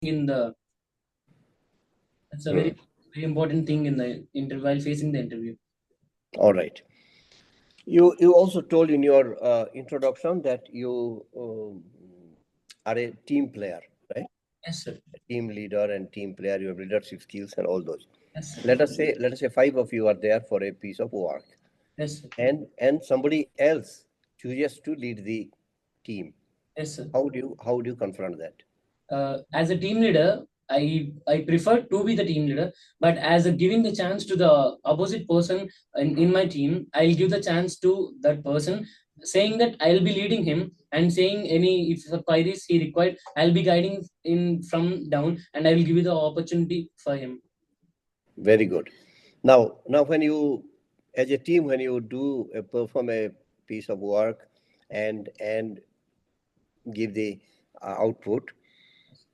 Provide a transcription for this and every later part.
in the it's a very very important thing in the interview while facing the interview. All right. You also told in your introduction that you are a team player, right? Yes, sir. A team leader and team player. You have leadership skills and all those. Yes, sir. Let us say 5 of you are there for a piece of work, Yes, sir. and somebody else chooses to lead the team. Yes, sir. How do you confront that? As a team leader, I prefer to be the team leader, but as a giving the chance to the opposite person in my team, I'll give the chance to that person, saying that I'll be leading him and saying any if the queries he required, I'll be guiding in from down and I will give you the opportunity for him. Very good. Now when you, as a team, when you do perform a piece of work and give the output,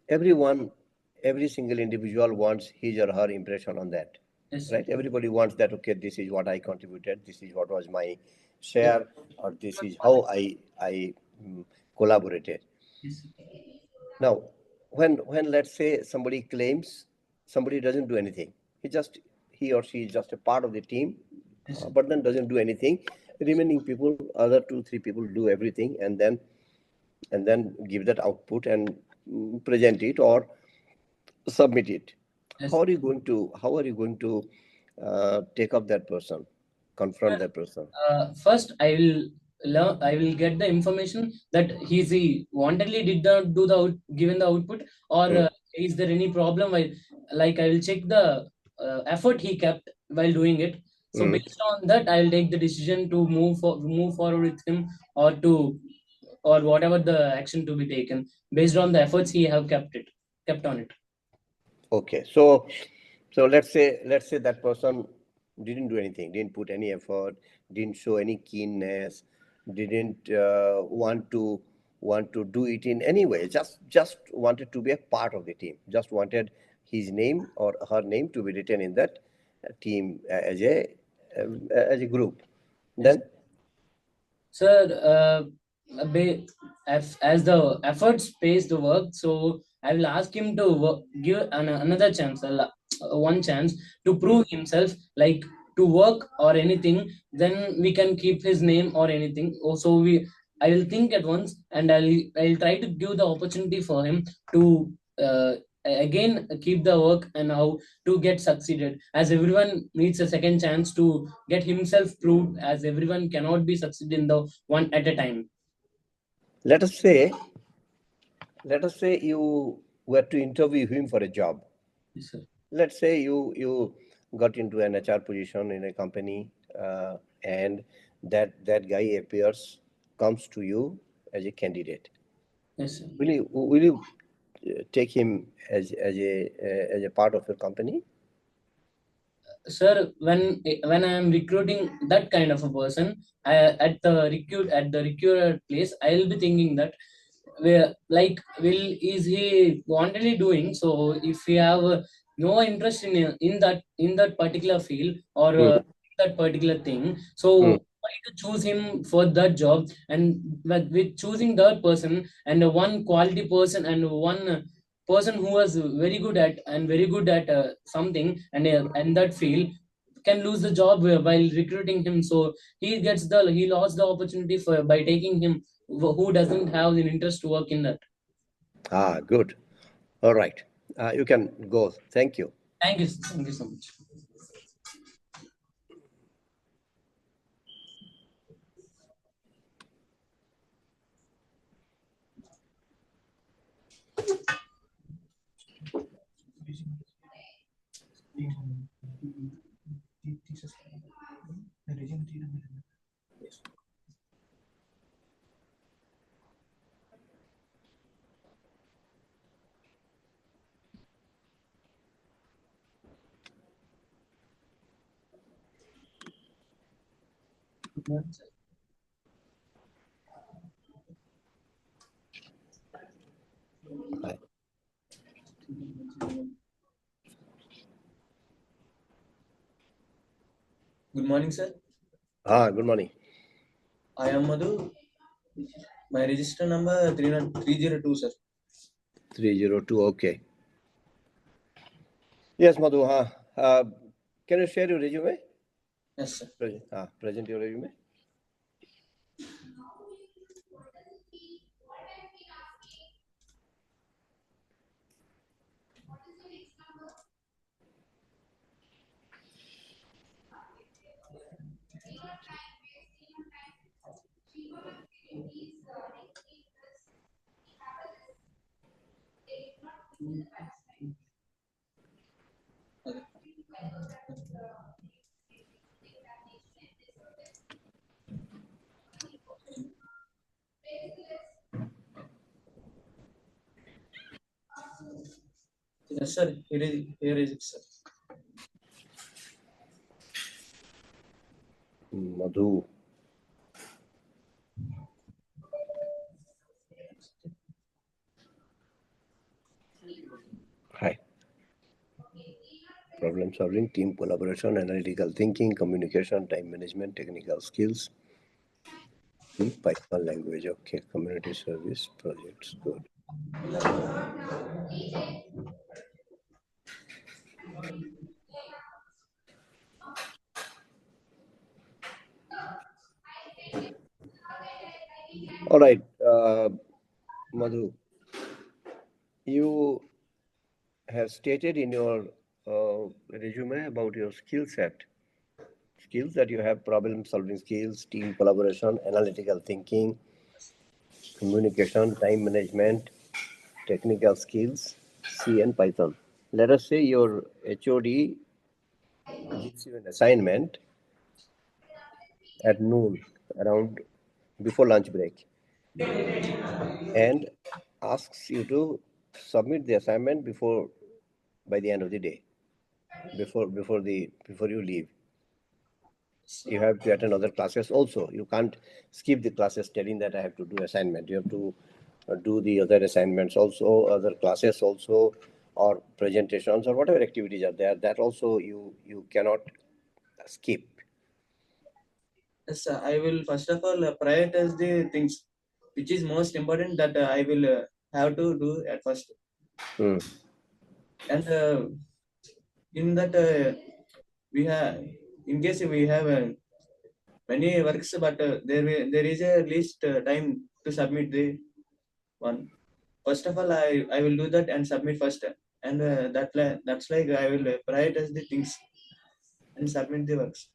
every single individual wants his or her impression on that. Yes, Right? Everybody wants that, okay, this is what I contributed, this is what was my share, or this is how I collaborated. yes, Now, when let's say somebody claims somebody doesn't do anything, he or she is just a part of the team, yes, but then doesn't do anything. Remaining people, other 2 3 people do everything, and then give that output and present it or submit it. yes. How are you going to take up that person, confront that person? First, I will get the information that he wantedly did not do the given the output, or Hmm. is there any problem? Like I will check the effort he kept while doing it. So Hmm. based on that, I will take the decision to move forward with him, or whatever the action to be taken based on the efforts he have kept on it. Okay, so let's say that person didn't do anything, didn't put any effort, didn't show any keenness, didn't want to do it in any way. Just wanted to be a part of the team. Just wanted his name or her name to be written in that team as a group. Yes. Then Sir, as the efforts pays the work, so I will ask him to give another chance, one chance to prove himself, like to work or anything. Then we can keep his name or anything. Also, I will think at once, and I'll try to give the opportunity for him to again keep the work and how to get succeeded, as everyone needs a second chance to get himself proved, as everyone cannot be succeed in the one at a time. let us say let us say you were to interview him for a job. Yes, sir. Let's say you got into an HR position in a company, and that guy comes to you as a candidate. Yes, sir. Will you take him as a part of your company? Sir, when I am recruiting that kind of a person, at the recruiter place, I'll be thinking that where, like, will is he wantedly doing so? If he have no interest in that particular field, or Hmm. that particular thing, so Hmm. why to choose him for that job? And with choosing that person, and one quality person, and one person who was very good at something, and that field, can lose the job while recruiting him. So he lost the opportunity for by taking him who doesn't have an interest to work in that. Good. All right. You can go. Thank you. Thank you so much. Bye. Good morning, sir. Good morning. I am Madhu. My register number 302, sir. 302. Okay. Yes, Madhu. Can you share your resume? Yes, sir. Present your resume. Okay. Yes, sir. Here is it, sir. Madhu. Hi. Problem solving, team collaboration, analytical thinking, communication, time management, technical skills. Python language. Okay. Community service projects. Good. All right. Madhu, you have stated in your resume about your skill set. Skills that you have: problem solving skills, team collaboration, analytical thinking, communication, time management, technical skills, C and Python. Let us say your HOD gives you an assignment at noon, around before lunch break, and asks you to submit the assignment before by the end of the day, before you leave. You have to attend other classes also. You can't skip the classes telling that I have to do assignment. You have to do the other assignments also, other classes also, or presentations or whatever activities are there. That also you cannot skip. Yes, sir. I will first of all prioritize the things which is most important that I will have to do at first. Hmm. And in that we have, in case we have many works, but there is a least time to submit the one. First of all, I will do that and submit first, and that's like I will prioritize the things and submit the works.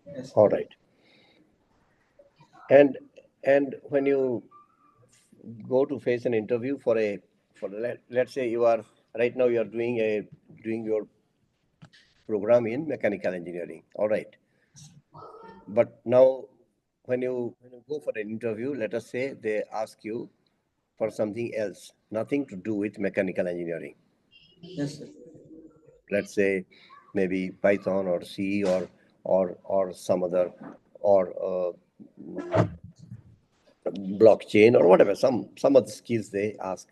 Yes. All right. And when you go to face an interview let's say you are right now you are doing your program in mechanical engineering. All right. But now, when you go for an interview, let us say they ask you for something else, nothing to do with mechanical engineering. Yes, sir. Let's say maybe Python or C or some other or blockchain or whatever, some of the skills they ask.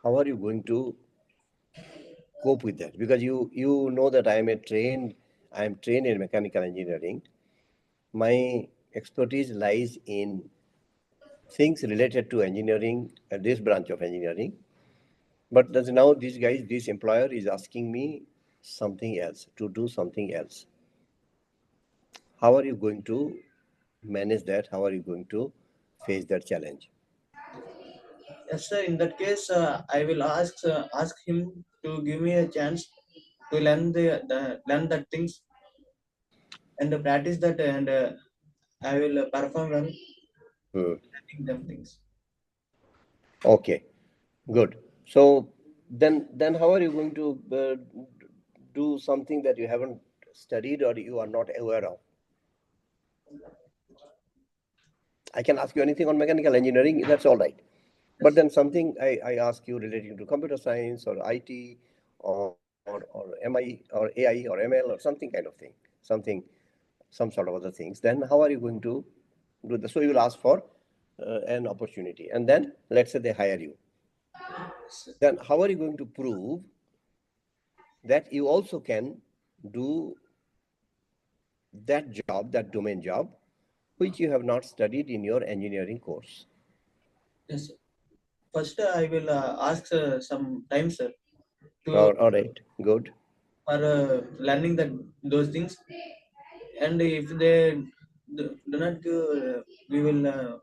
How are you going to cope with that? Because you know that I am trained in mechanical engineering. My expertise lies in things related to engineering, this branch of engineering. But now this employer is asking me something else, to do something else. How are you going to manage that? How are you going to face that challenge? Yes, sir. In that case, I will ask him to give me a chance to learn the learn that things and practice that, and I will perform well Hmm. learning them things. Okay, good. So then how are you going to do something that you haven't studied or you are not aware of? I can ask you anything on mechanical engineering, that's all right. But Yes. then something I ask you relating to computer science or IT or MI or AI or ML or something kind of thing, something, some sort of other things, then how are you going to do this? So you will ask for an opportunity and then let's say they hire you. Then how are you going to prove that you also can do that job, that domain job, which you have not studied in your engineering course? Yes, sir. First, I will ask some time, sir, to All right, good. for learning those things. And if they do not give, we will.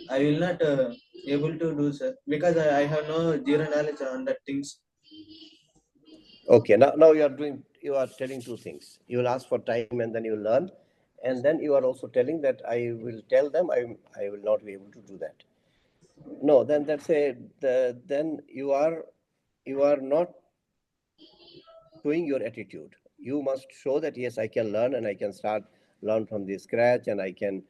I will not able to do, sir, because I have no zero knowledge on that things. Okay, now you are telling two things. You will ask for time and then you will learn, and then you are also telling that I will tell them I will not be able to do that. No, then then you are not showing your attitude. You must show that yes, I can learn and I can start learn from the scratch, and I can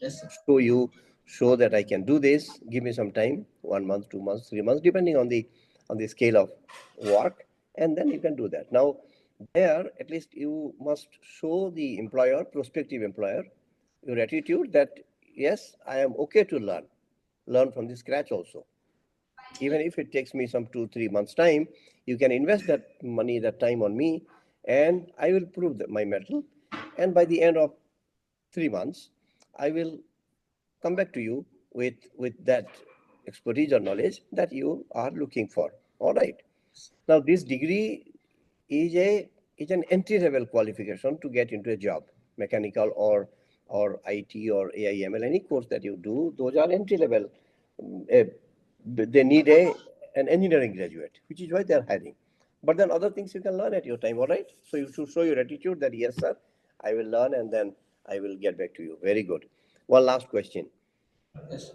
Yes, sir. show that I can do this. Give me some time, 1 month, 2 months, 3 months, depending on the scale of work, and then you can do that. Now, there at least you must show the employer, prospective employer, your attitude that yes, I am okay to learn from the scratch also. Even if it takes me some 2 3 months time, you can invest that money, that time on me, and I will prove that my mettle. And by the end of 3 months, I will come back to you with that expertise or knowledge that you are looking for. All right. Now, this degree is an entry level qualification to get into a job, mechanical or IT or AIML, any course that you do. Those are entry level. Uh, they need an engineering graduate, which is why they are hiring. But then other things you can learn at your time. All right. So you should show your attitude that yes, sir, I will learn and then I will get back to you. Very good. One last question. Yes,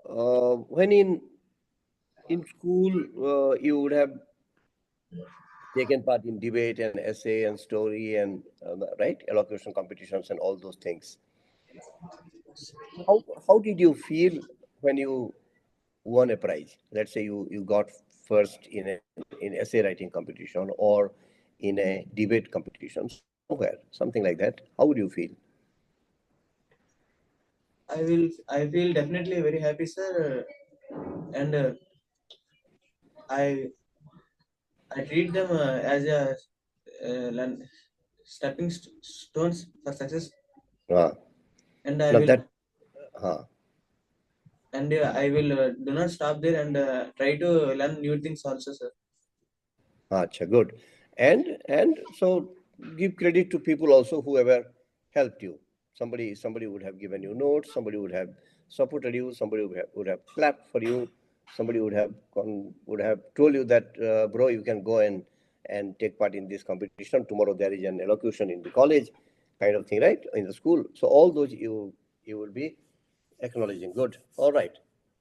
When in school, you would have taken part in debate and essay and story and right elocution competitions and all those things. How did you feel when you won a prize? Let's say you got first in essay writing competition or in a debate competition somewhere, something like that. How would you feel? I will. I feel definitely very happy, sir, and I I treat them as a stepping stones for success, Uh, and I now will that and I will do not stop there and try to learn new things also, sir. Acha, good. And so give credit to people also whoever helped you. Somebody would have given you notes, somebody would have supported you, somebody would have clapped for you, somebody would have told you that bro, you can go and take part in this competition. Tomorrow there is an elocution in the college, kind of thing, right? In the school. So all those you will be acknowledging. Good. All right.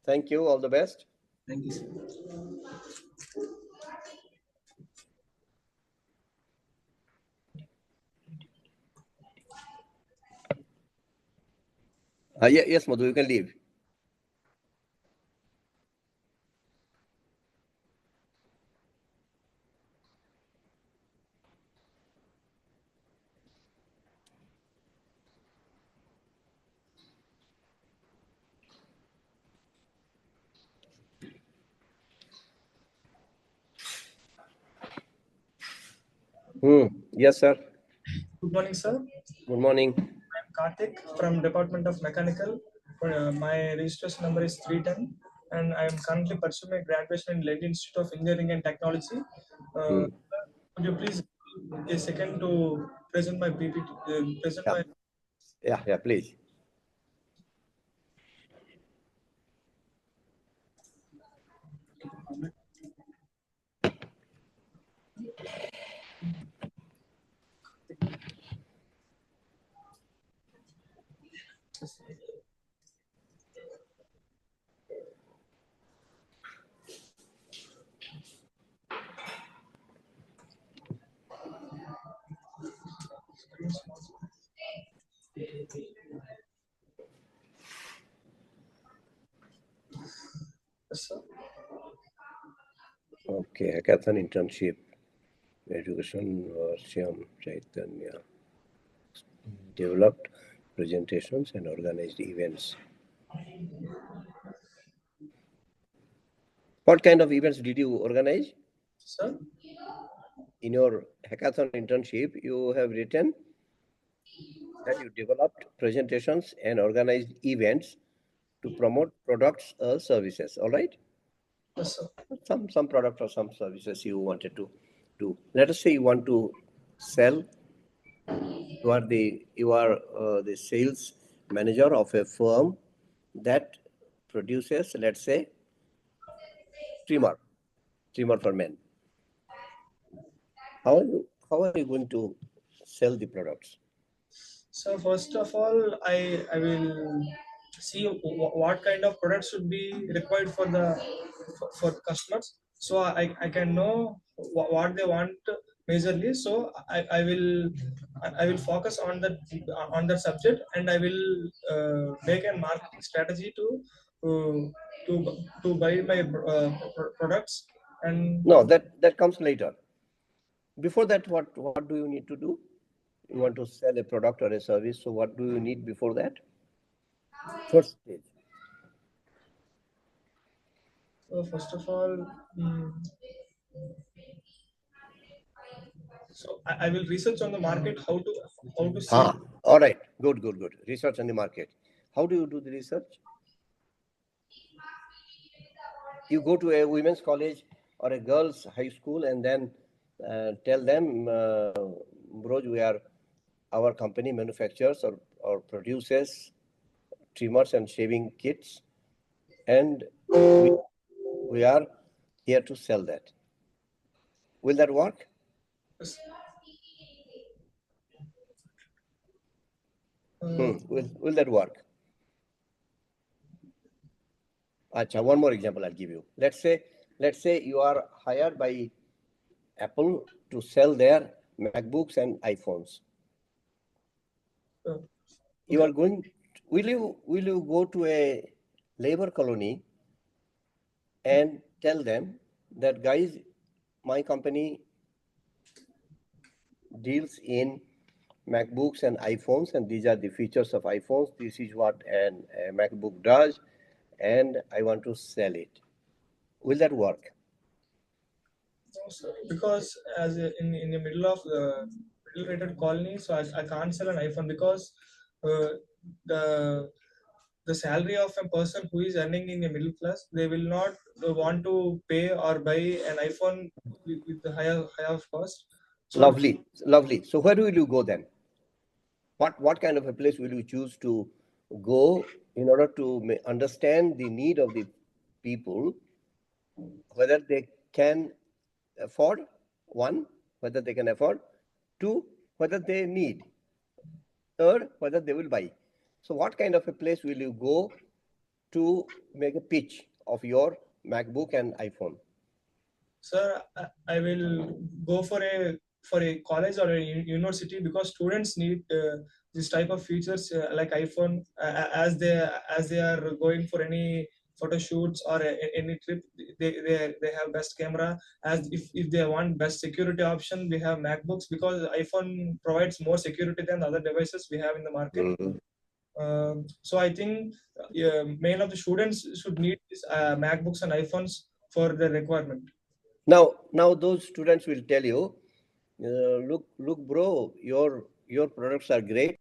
Thank you. All the best. Thank you, sir. Yeah, yes, Madhu, you can leave. Yes, sir. Good morning, sir. Good morning. I'm Karthik from Department of Mechanical. My registration number is 310, and I am currently pursuing my graduation in London Institute of Engineering and Technology. Uh, Hmm. Could you please a second to present my PPT? Present Yeah, my yeah, please. Yes, sir. Okay, hackathon internship, education, Shyam Chaitanya, developed presentations and organized events. What kind of events did you organize? Sir. In your hackathon internship, you have written that you developed presentations and organized events to promote products or services. All right. Yes, sir. Some product or some services you wanted to do. Let us say you want to sell. You are the sales manager of a firm that produces, let's say, trimmer, trimmer for men. How are you going to sell the products? So first of all, I will see what kind of products should be required for the customers. So I can know what they want majorly. So I will focus on that subject, and I will make a marketing strategy uh, to to buy my products. And No, that comes later. Before that, what do you need to do? You want to sell a product or a service, so what do you need before that? First stage. first of all, mm, so I will research on the market how to sell. All right. Good. Research on the market. How do you do the research? You go to a women's college or a girls' high school and then tell them, Broj, our company manufactures or produces trimmers and shaving kits, and we are here to sell that. Will that work? Yes. Will that work? Acha, one more example I'll give you. Let's say you are hired by Apple to sell their MacBooks and iPhones. You Okay. are going. Will you go to a labor colony and tell them that, guys, my company deals in MacBooks and iPhones, and these are the features of iPhones. This is what a MacBook does, and I want to sell it. Will that work? No, sir, because in the middle of the middle rated colony, so I can't sell an iPhone because uh, the the salary of a person who is earning in the middle class, they will not want to pay or buy an iPhone with the higher cost. So Lovely. So where will you go then? What kind of a place will you choose to go in order to understand the need of the people, whether they can afford, one, whether they can afford, two, whether they need, third, whether they will buy. So what kind of a place will you go to make a pitch of your MacBook and iPhone? sir, I will go for a college or a university because students need this type of features like iPhone as they are going for any photo shoots or any trip. They have best camera. As if they want best security option, we have MacBooks because iPhone provides more security than other devices we have in the market. Mhm. So I think main of the students should need this, MacBooks and iPhones for their requirement. Now those students will tell you, look, bro, your products are great,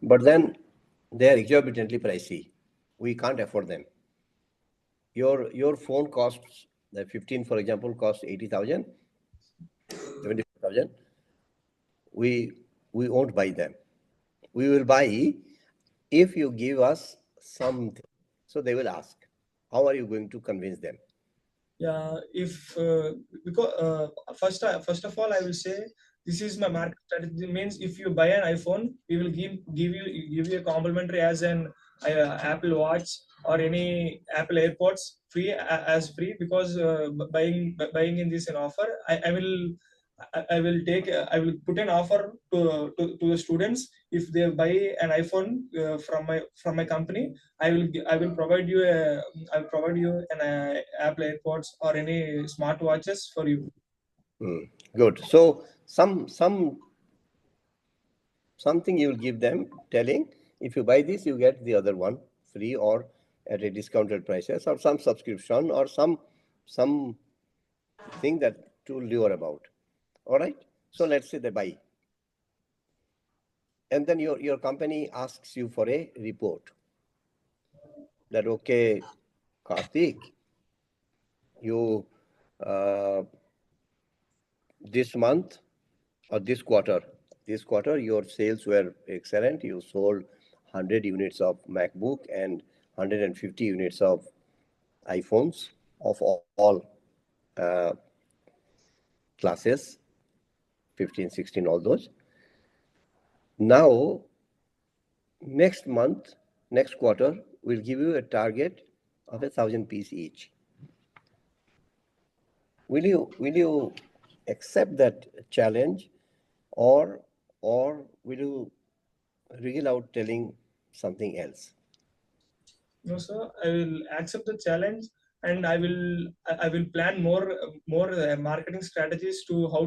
but then they are exorbitantly pricey. We can't afford them. Your phone costs, the 15, for example, costs 80,000, 75,000. We won't buy them. We will buy if you give us something. So they will ask, how are you going to convince them? Yeah, if because first of all, I will say this is my market strategy. Means if you buy an iPhone, we will give you a complimentary as an Apple Watch or any Apple AirPods free as free because buying in this an offer. I will take I will put an offer to the students if they buy an iPhone from my company. I will provide you an Apple AirPods or any smartwatches for you. Good. So something you will give them, telling, if you buy this, you get the other one free or at a discounted prices, or some subscription, or some thing that to lure about. All right. So let's say they buy. and then your company asks you for a report that, okay, Karthik, you this month or this quarter your sales were excellent. You sold 100 units of MacBook and 150 units of iPhones of all classes, 15, 16, all those. Now, next month, next quarter, we'll give you a target of 1,000 pieces each. Will you accept that challenge, or will you wriggle out telling something else? No, sir. I will accept the challenge, and I will plan more marketing strategies to how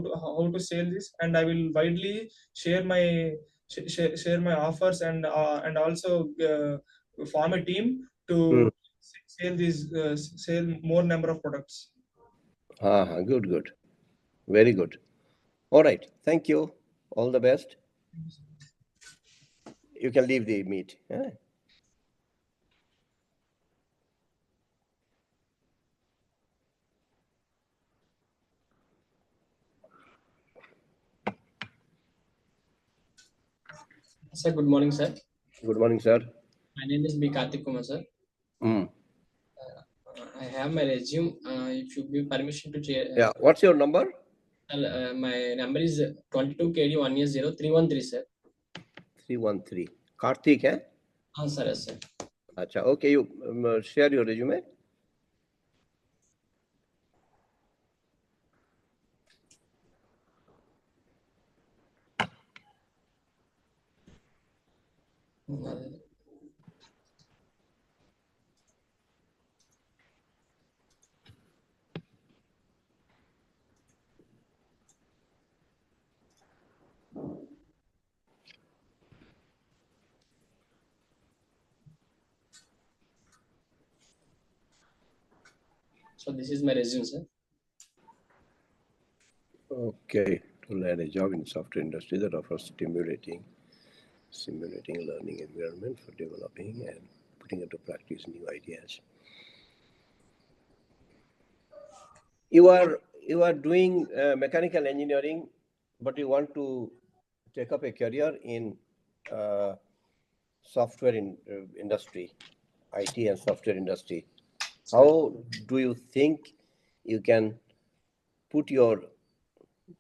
to sell this, and I will widely share my share my offers, and also form a team to sell more number of products. Good. Very good. All right. Thank you. All the best. You can leave the meet. Yeah. Sir, good morning, sir. Good morning, sir. My name is B. Karthik Kumar, sir. I have my resume. If you give permission to share. Yeah. What's your number? My number is 22 KD 180 313, sir. 313. Karthik, eh? Sir, yes, sir. Acha. Okay, you share your resume. So this is my resume, sir. Okay. To land a job in software industry that offers simulating learning environment for developing and putting into practice new ideas. You are doing mechanical engineering, but you want to take up a career in software industry, IT and software industry. How do you think you can put your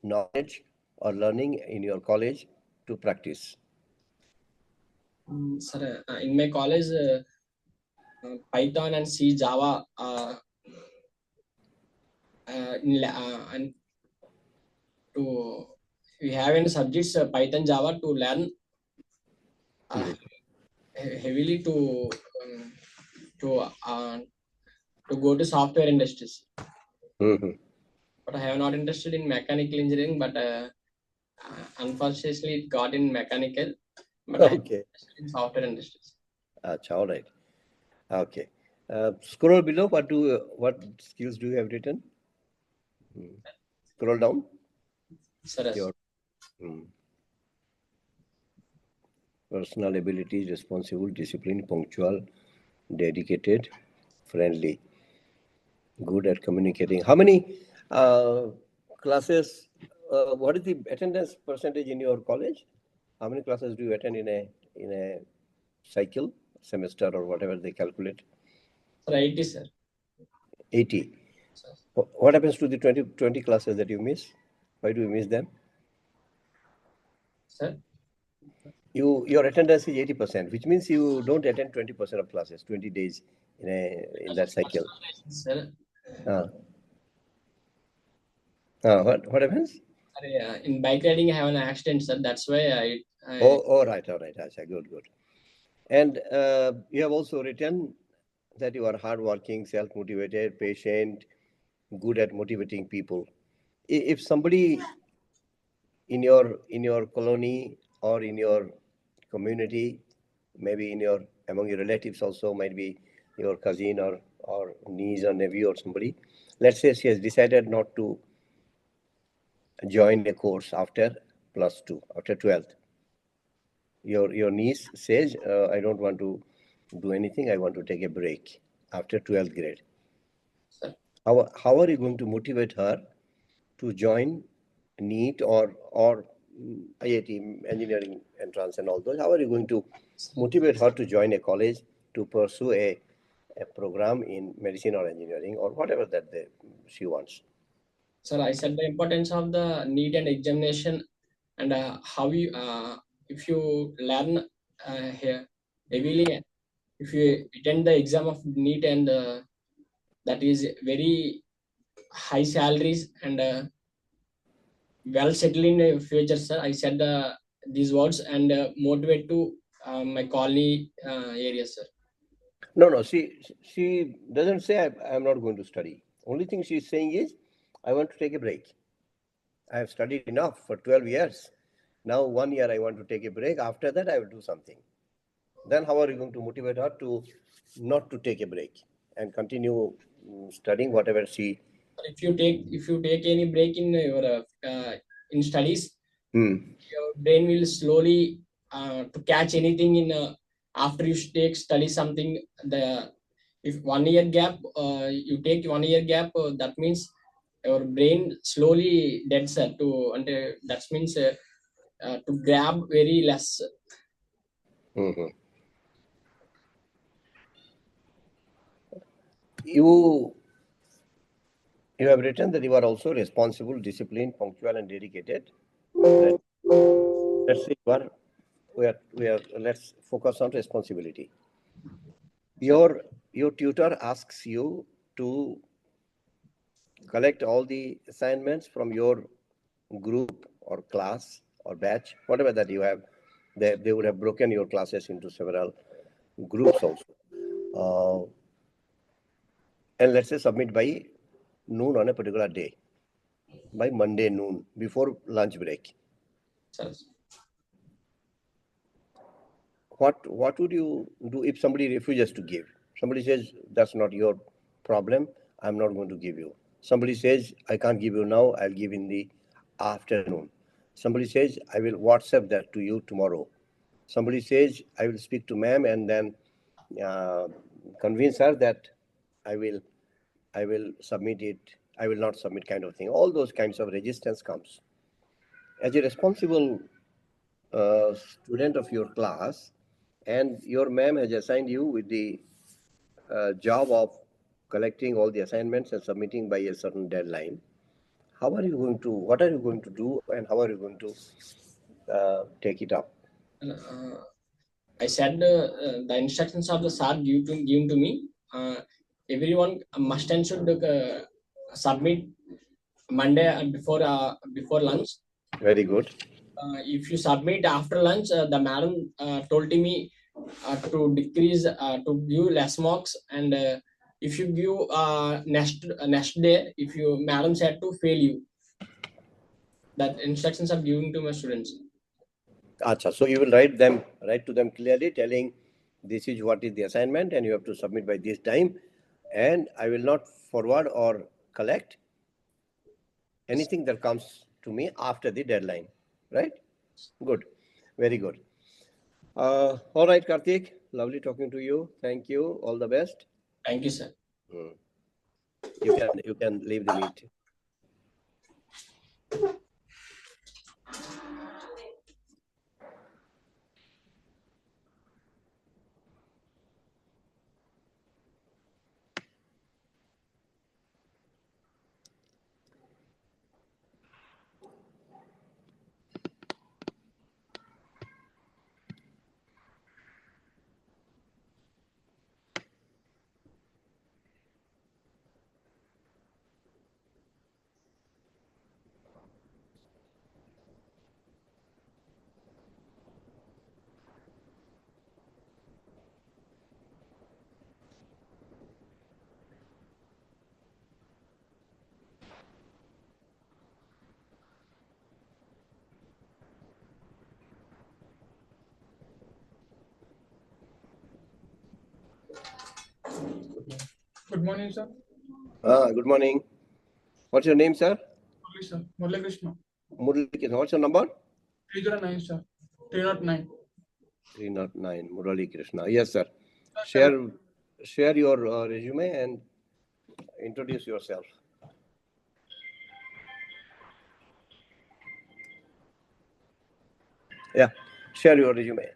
knowledge or learning in your college to practice? Sir, in my college, Python and C, Java, and we have in subjects Python, Java to learn heavily to go to software industries. But I have not interested in mechanical engineering, but unfortunately it got in mechanical. But okay. In software industries. All right. Okay. Scroll below. What skills do you have written? Scroll down. Sir, personal abilities: responsible, disciplined, punctual, dedicated, friendly, good at communicating. How many classes? What is the attendance percentage in your college? How many classes do you attend in a cycle, semester, or whatever they calculate? 80, sir. 80. What happens to the 20 classes that you miss? Why do you miss them? Sir? Your attendance is 80%, which means you don't attend 20% of classes, 20 days in that cycle. Sir. What happens? In bike riding, I have an accident, sir. That's why I all right. Achha, good. And you have also written that you are hardworking, self-motivated, patient, good at motivating people. If somebody in your colony or in your community, maybe among your relatives also, might be your cousin or niece or nephew or somebody, let's say she has decided not to join a course after +2, after 12th. your niece says, I don't want to do anything, I want to take a break after 12th grade. Sir. How are you going to motivate her to join NEET or IIT engineering entrance and all those? How are you going to motivate her to join a college to pursue a program in medicine or engineering or whatever that she wants? Sir, I said the importance of the NEET and examination, and how you if you learn here heavily, if you attend the exam of NEET, and that is very high salaries and well settled in the future, sir. I said these words and motivate to my colony area, sir. No, she doesn't say I'm not going to study. Only thing she's saying is, I want to take a break. I have studied enough for 12 years. Now 1 year I want to take a break. After that I will do something. Then how are you going to motivate her to not to take a break and continue studying whatever she? If you take any break in your in studies, your brain will slowly to catch anything in after you take study something. The if 1 year gap, you take 1 year gap, that means your brain slowly dead, sir, to, and that means to grab very less. You have written that you are also responsible, disciplined, punctual, and dedicated. Let's say let's focus on responsibility. Your tutor asks you to collect all the assignments from your group or class or batch, whatever that you have. They would have broken your classes into several groups also. And let's say submit by noon on a particular day, by Monday noon, before lunch break. Sir. What would you do if somebody refuses to give? Somebody says, that's not your problem, I'm not going to give you. Somebody says, I can't give you now, I'll give in the afternoon. Somebody says, I will WhatsApp that to you tomorrow. Somebody says, I will speak to ma'am and then convince her that I will submit it, I will not submit, kind of thing. All those kinds of resistance comes. As a responsible student of your class, and your ma'am has assigned you with the job of collecting all the assignments and submitting by a certain deadline, what are you going to do, and how are you going to take it up? I said the instructions of the sir given to me. Everyone must and should submit Monday before lunch. Very good. If you submit after lunch, the madam told me to decrease, to give less marks, and if you give next day, if you madam said to fail you. That instructions are given to my students. Achha, so you will write to them clearly, telling this is what is the assignment and you have to submit by this time, and I will not forward or collect anything that comes to me after the deadline, right? Good, very good. All right, Karthik, lovely talking to you. Thank you. All the best. Thank you, sir. You can leave the meet. Good morning, sir. Good morning. What's your name, sir? Murli, sir. Murli Krishna. Murli Krishna. What's your number? 309, sir. 309. 309, Murali Krishna. Yes, sir. Share your resume and introduce yourself. Yeah, share your resume.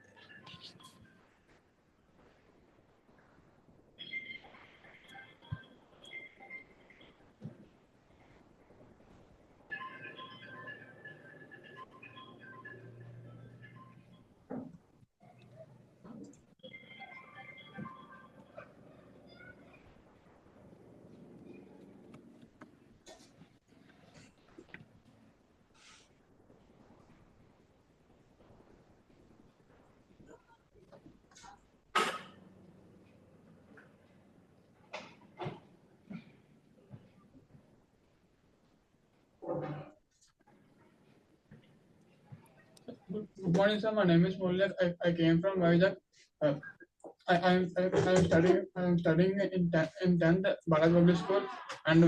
Good morning, sir. My name is Mulya. I came from Vizag. I'm studying in 10th Bharat Public School and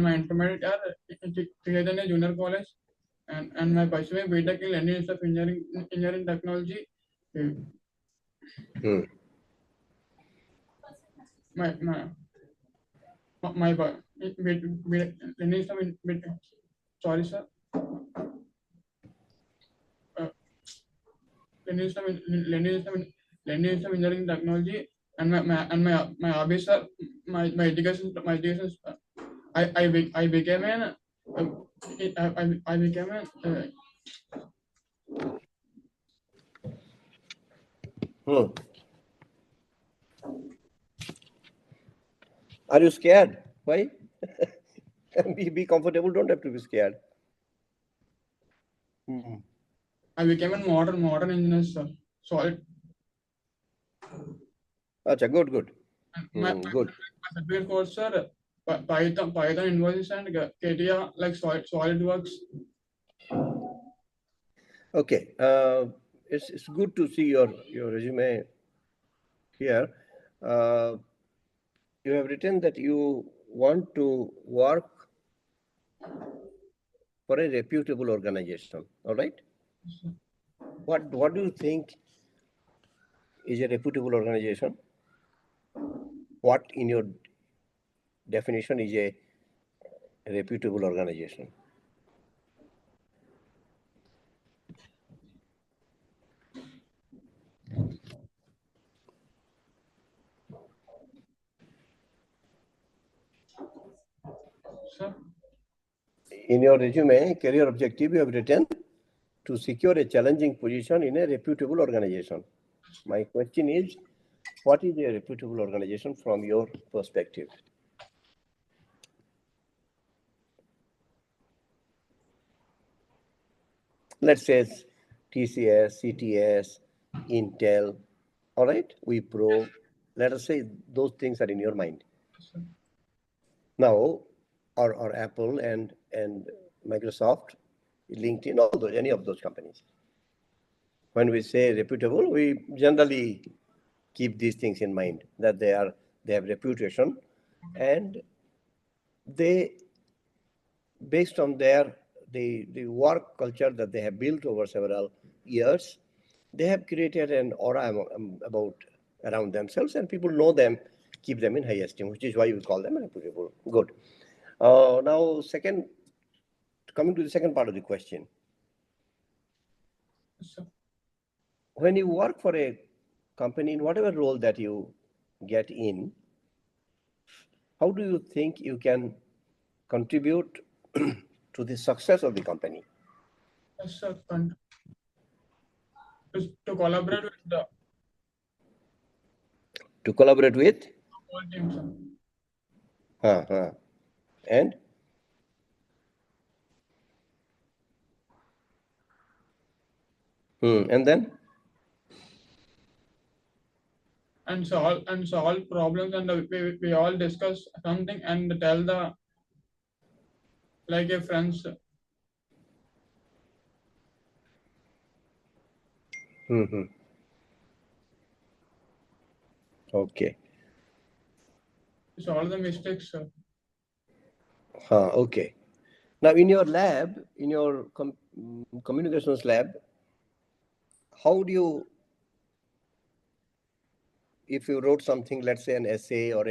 my intermediate are in Junior College and my pursuing BTech in Indian Institute of Engineering Technology. My sorry, sir. Indian Institute of Engineering Technology and my hobbies are my education. I became an I became an Are you scared? Why? Be comfortable. Don't have to be scared. I became a modern engineer, sir. Solid. Acha, good. My Good. certificate course, sir. Python invoices and KTA like SolidWorks. Okay. It's good to see your resume here. You have written that you want to work for a reputable organization. All right. What do you think is a reputable organization? What in your definition is a reputable organization? Sir. In your resume, career objective, you have written to secure a challenging position in a reputable organization. My question is, what is a reputable organization from your perspective? Let's say TCS, CTS, Intel, all right, Wipro. Let us say those things are in your mind. Now, or Apple and Microsoft, LinkedIn, all those, any of those companies. When we say reputable, we generally keep these things in mind, that they have reputation, and they, based on the work culture that they have built over several years, they have created an aura about around themselves, and people know them, keep them in high esteem, which is why we call them reputable. Good. Now, coming to the second part of the question. When you work for a company, in whatever role that you get in, how do you think you can contribute to the success of the company? Yes, sir. To collaborate with the whole team, sir. And and then and solve problems, and we all discuss something and tell the like a friends. Okay. Solve the mistakes, sir. Okay. Now, in your lab, in your communications lab, how do you if you wrote something, let's say an essay or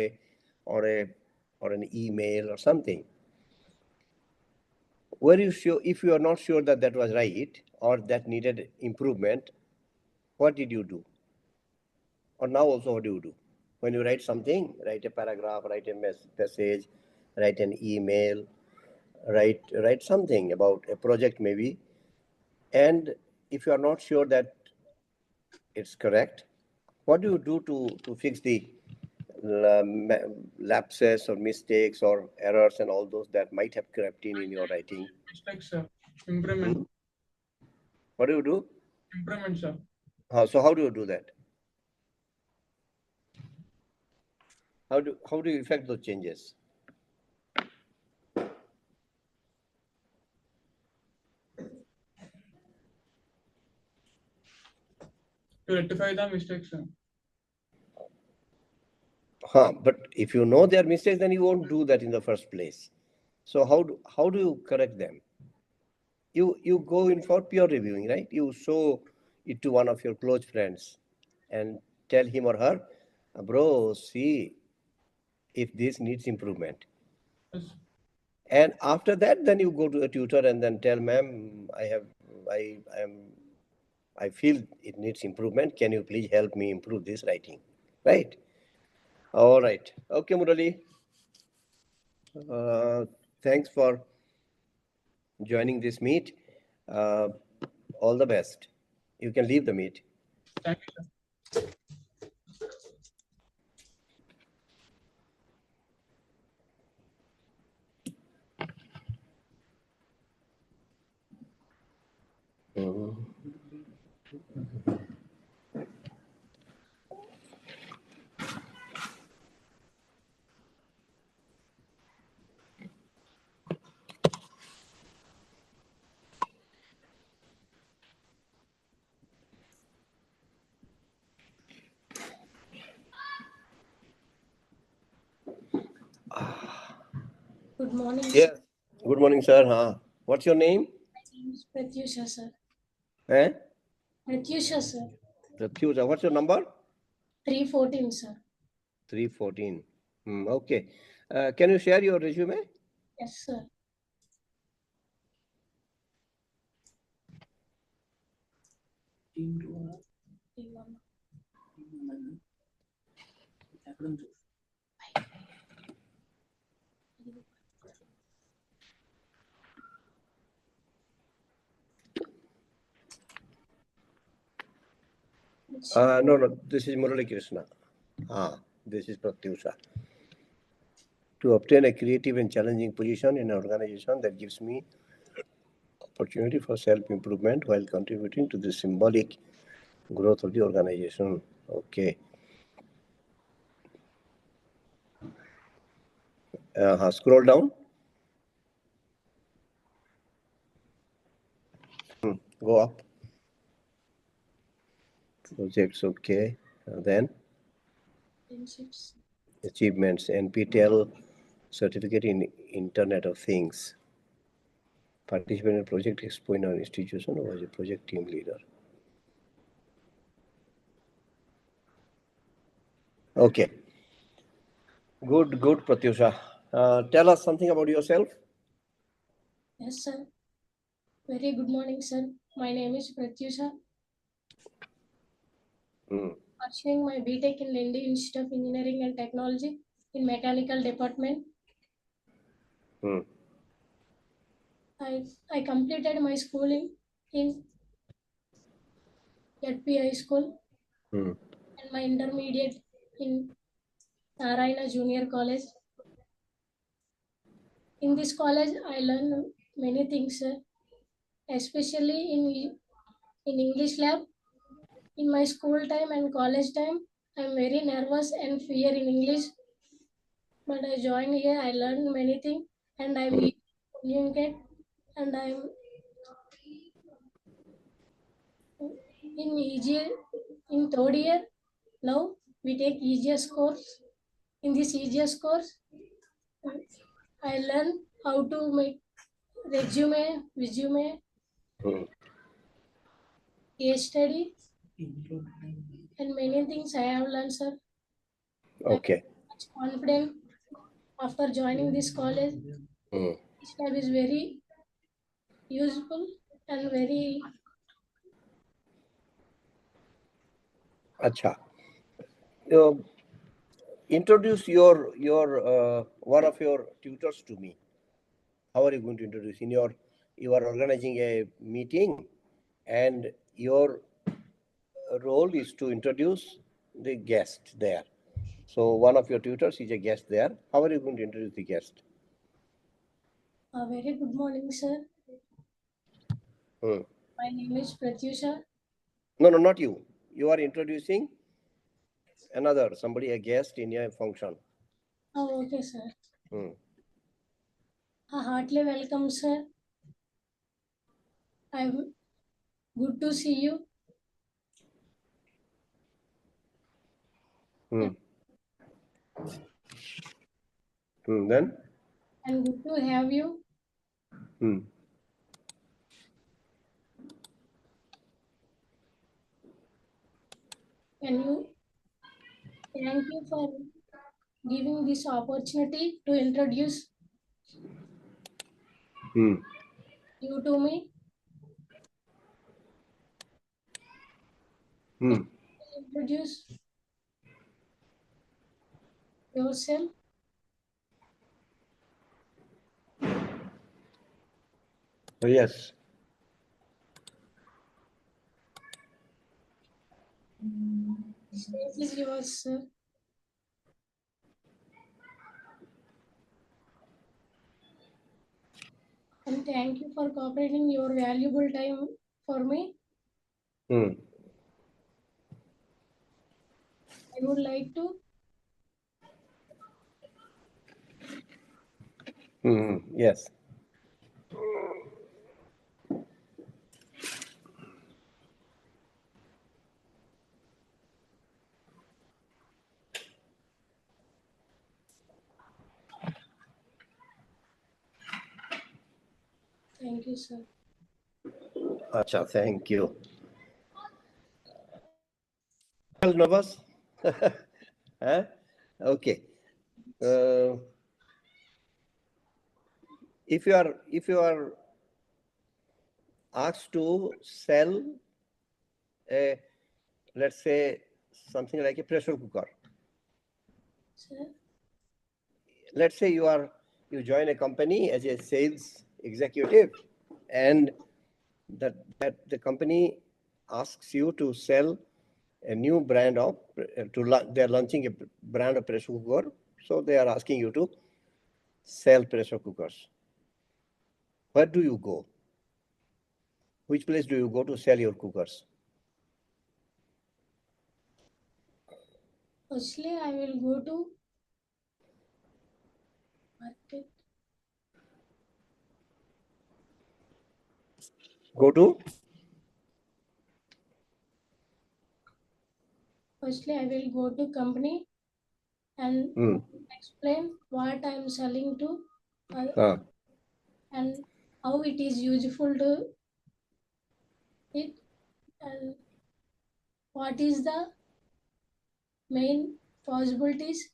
an email or something, were you sure, if you are not sure that that was right or that needed improvement, what did you do? Or now also, what do you do? When you write something, write a paragraph, write a message, write an email, write something about a project maybe, and if you are not sure that it's correct, what do you do to fix the lapses or mistakes or errors and all those that might have crept in your writing? Mistakes, sir. Improvement. What do you do? Improvement, sir. So how do you do that? How do you effect those changes? To rectify the mistakes, sir. But if you know they are mistakes, then you won't do that in the first place. So how do you correct them? You go in for peer reviewing, right? You show it to one of your close friends and tell him or her, bro, see if this needs improvement. Yes. And after that, then you go to a tutor and then tell, ma'am, I feel it needs improvement. Can you please help me improve this writing? Right? All right. Okay, Murali. Thanks for joining this meet. All the best. You can leave the meet. Thank you, sir. Good morning, Yes. sir. Good morning, sir. What's your name? My name is Pratyusha, sir. Eh? Pratyusha, sir. Pratyusha. What's your number? 314, sir. 314. Okay. Can you share your resume? Yes, sir. No. This is Murali Krishna. This is Pratyusha. To obtain a creative and challenging position in an organization that gives me opportunity for self-improvement while contributing to the symbolic growth of the organization. Okay. Scroll down. Go up. Projects, okay. Then Internships. achievements, NPTEL certificate in Internet of Things. Participant in Project Expo in our institution, or was a project team leader. Okay. Good, Pratyusha. Tell us something about yourself. Yes, sir. Very good morning, sir. My name is Pratyusha. Pursuing my BTech in Lendi Institute of Engineering and Technology in Mechanical Department. I completed my schooling in ZP High School and my intermediate in Narayana Junior College. In this college, I learned many things, sir, especially in English lab. In my school time and college time, I'm very nervous and fear in English. But I joined here, I learned many things, and I'm able to communicate, and I'm in EJS in third year. Now we take EJS course. In this EJS course, I learn how to make resume, case study, and many things I have learned, sir. Okay. Much confident after joining this college. Hmm. This lab is very useful and very Acha. Introduce your one of your tutors to me. How are you going to introduce? You are organizing a meeting, and your role is to introduce the guest there. So one of your tutors is a guest there. How are you going to introduce the guest? a very good morning, sir. Hmm. My name is Pratyusha. No, not you. You are introducing somebody, a guest in your function. Oh, okay, sir. Hmm. A heartily welcome, sir. I'm good to see you. Hmm. Then? And good to have you. Hmm. Can you thank you for giving this opportunity to introduce Hmm. you to me. Hmm. Introduce yourself. Oh, yes. Stage is yours, sir. And thank you for cooperating your valuable time for me. Hmm. I would like to Hmm. Yes. thank you, sir. Acha, thank you. Well, nervous? Huh? Okay. Uh, if you are asked to sell a, let's say, something like a pressure cooker. Sir, Let's say you join a company as a sales executive, and that the company asks you to sell a new brand of they're launching a brand of pressure cooker, so they are asking you to sell pressure cookers. Where do you go? Which place do you go to sell your cookers? firstly, I will go to market. Go to? Firstly, I will go to company and Hmm. explain what I am selling to Ah. and how it is useful to it and what is the main possibilities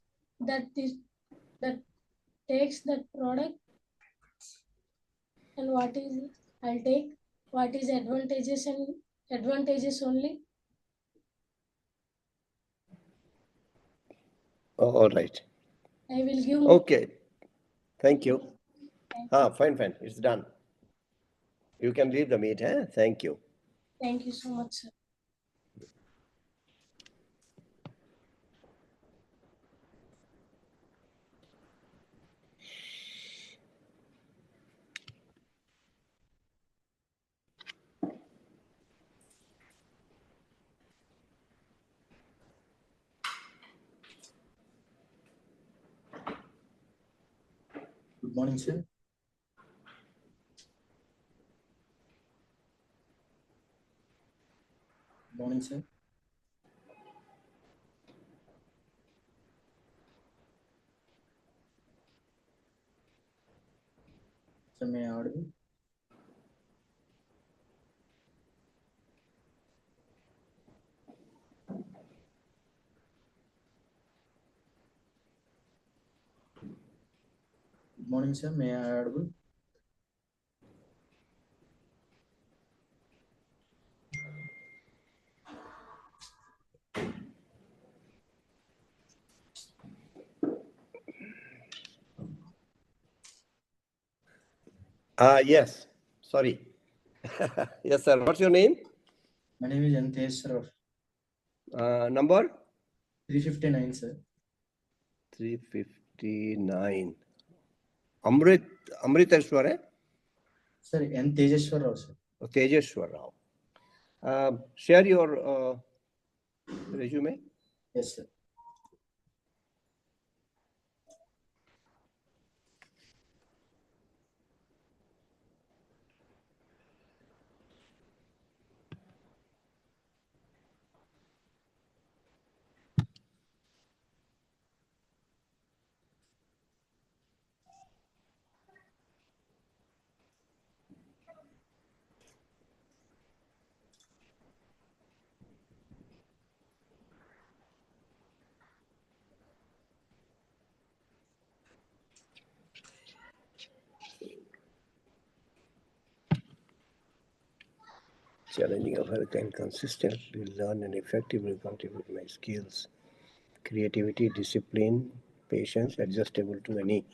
that this that takes that product and what is I'll take what is advantages and advantages only. Oh, all right. I will give Okay. Thank you. thank, Fine. It's done. You can leave the meet, eh? Thank you. thank you so much, sir. Good morning, sir. Good morning, sir. Sir, may I audible? Morning, sir. May I audible? Yes. Sorry. Yes, sir. What's your name? My name is Antesh, sir. Number? 359, sir. 359. Amriteshwar, eh? Sir, N. Tejeshwar Rao, sir. Tejeshwar Rao. Share your resume. Yes, sir. Challenging of her can consistently learn and effectively contribute my skills. Creativity, discipline, patience, adjustable to any.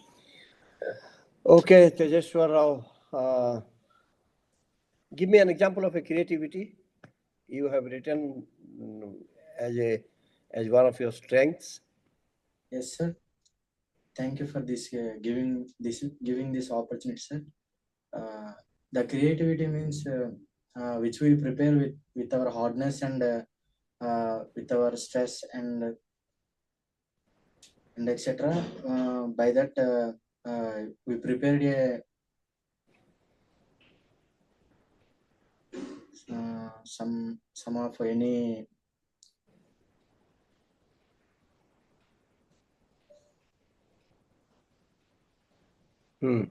Okay, Tejeshwar Rao, give me an example of a creativity you have written as one of your strengths. Yes, sir. Thank you for this giving this opportunity, sir. The creativity means which we prepare with our hardness and with our stress and etc. By that we prepared some of any Hmm.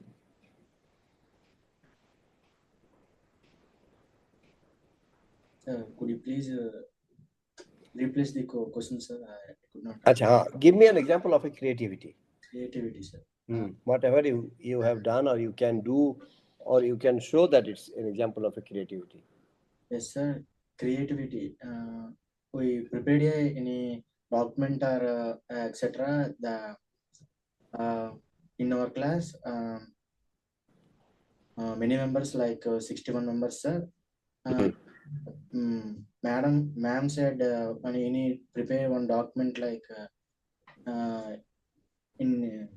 could you please replace the question, sir? I could not. Achha, give me an example of a creativity. Creativity, sir. Whatever you have done or you can do or you can show that it's an example of a creativity. Yes, sir. Creativity. We prepared any document or etc. The in our class, many members like 61 members, sir. Ma'am said when you need prepare one document like in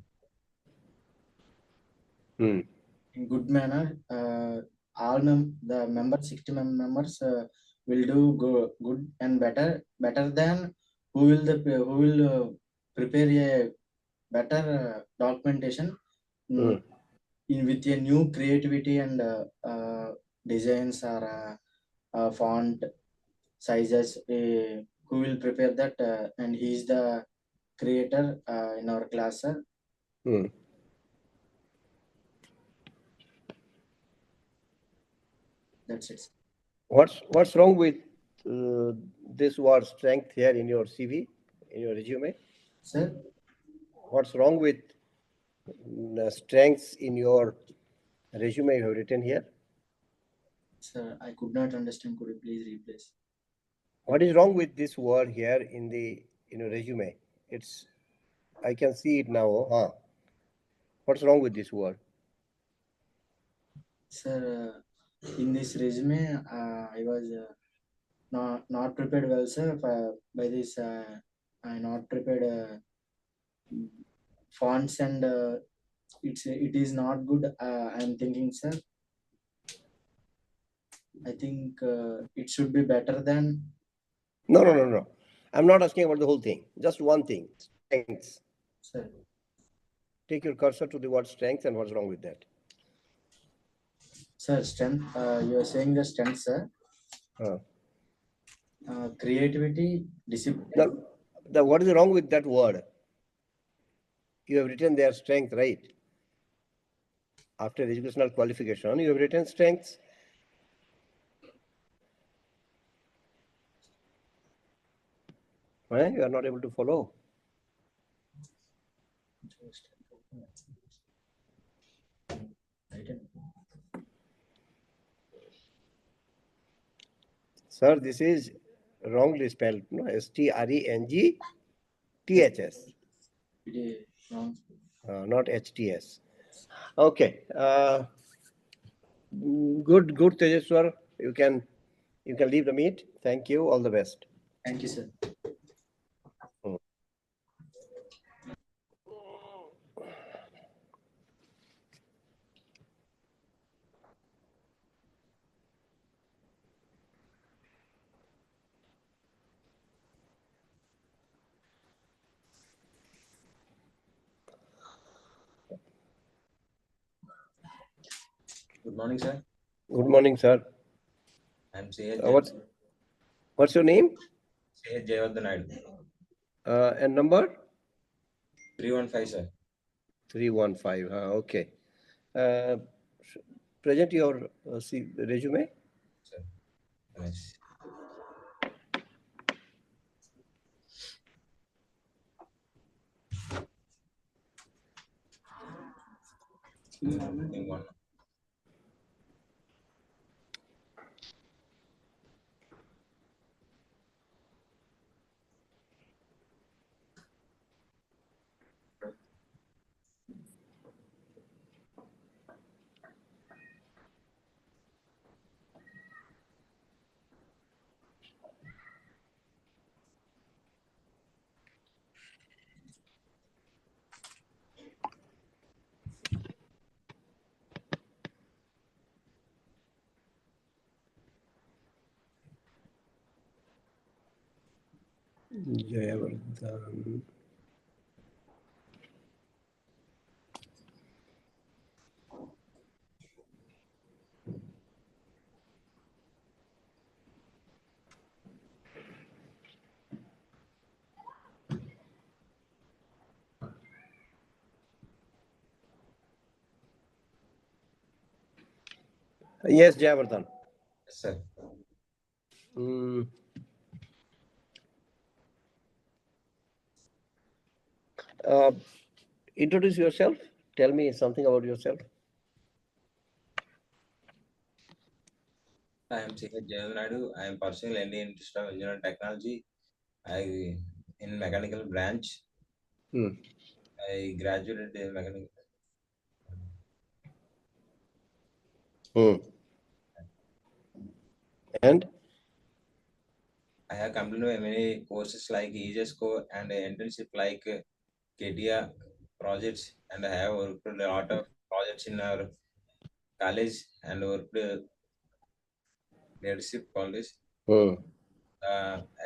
in good manner. All the members, 60 members will do good and better than who will prepare a better documentation with a new creativity and designs or font sizes. Who will prepare that and he is the creator in our class, sir. That's it. What's wrong with this word strength here in your CV, in your resume? Sir? What's wrong with strengths in your resume you have written here? Sir, I could not understand. Could you please replace? What is wrong with this word here in the resume? It's I can see it now. Huh? What's wrong with this word? Sir, in this resume, I was not prepared well, sir. By this, I not prepared fonts and it is not good. I'm thinking, sir. I think it should be better than. No. I'm not asking about the whole thing. Just one thing. Strengths. Sir. Take your cursor to the word strength and what's wrong with that? Sir, strength. You are saying the strength, sir. Creativity, discipline. What is wrong with that word? You have written their strength, right? After educational qualification, you have written strengths. You are not able to follow. Sir, this is wrongly spelled. No, STRENGTHS, not HTS. Okay. Good, Tejaswar. You can leave the meet. Thank you. All the best. Thank you, sir. Good morning, sir. Good morning, sir. I'm Sayed. What's your name? Sayed Jayawardhan. And number? 315, sir. 315. Okay. Present your resume. Sir. Nice. Jayavardhan. Yes, Jayavardhan. Yes, sir. Introduce yourself. Tell me something about yourself. I am Sayed Jayawardhan. I am pursuing LD in Digital Engineering Technology. In mechanical branch. I graduated in mechanical. And I have completed many courses like EJS core and internship like KTIA projects, and I have worked a lot of projects in our college and worked leadership college.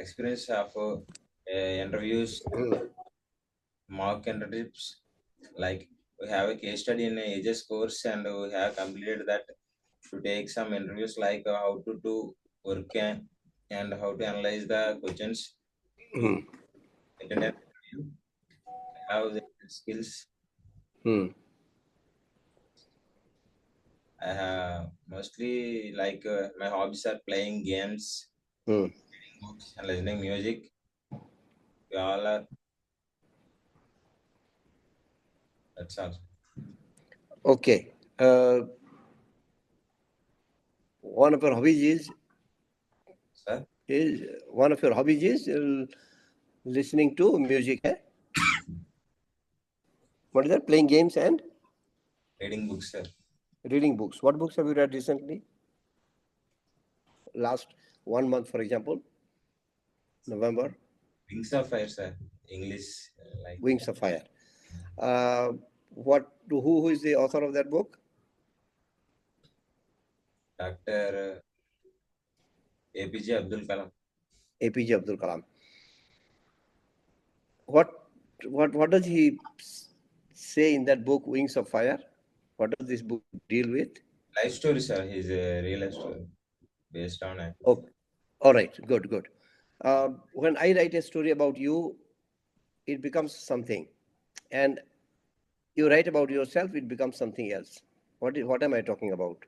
Experience of interviews, mock internships, like we have a case study in EJS course, and we have completed that to take some interviews like how to do work and how to analyze the questions to attend an interview. I have the skills. I have mostly like my hobbies are playing games, reading books, and listening music. We all are. That's all. Okay. One of your hobbies is. Sir? One of your hobbies is listening to music. Eh? What is that? Playing games and Reading books, sir. Reading books. What books have you read recently? Last 1 month, for example. November. Wings of Fire, sir. English. Like Wings of Fire. Who is the author of that book? Dr. APJ Abdul Kalam. APJ Abdul Kalam. What does he say in that book, Wings of Fire? What does this book deal with? Life story, sir. His real life story based on it. Oh, all right. Good. When I write a story about you, it becomes something, and you write about yourself, it becomes something else. What am I talking about?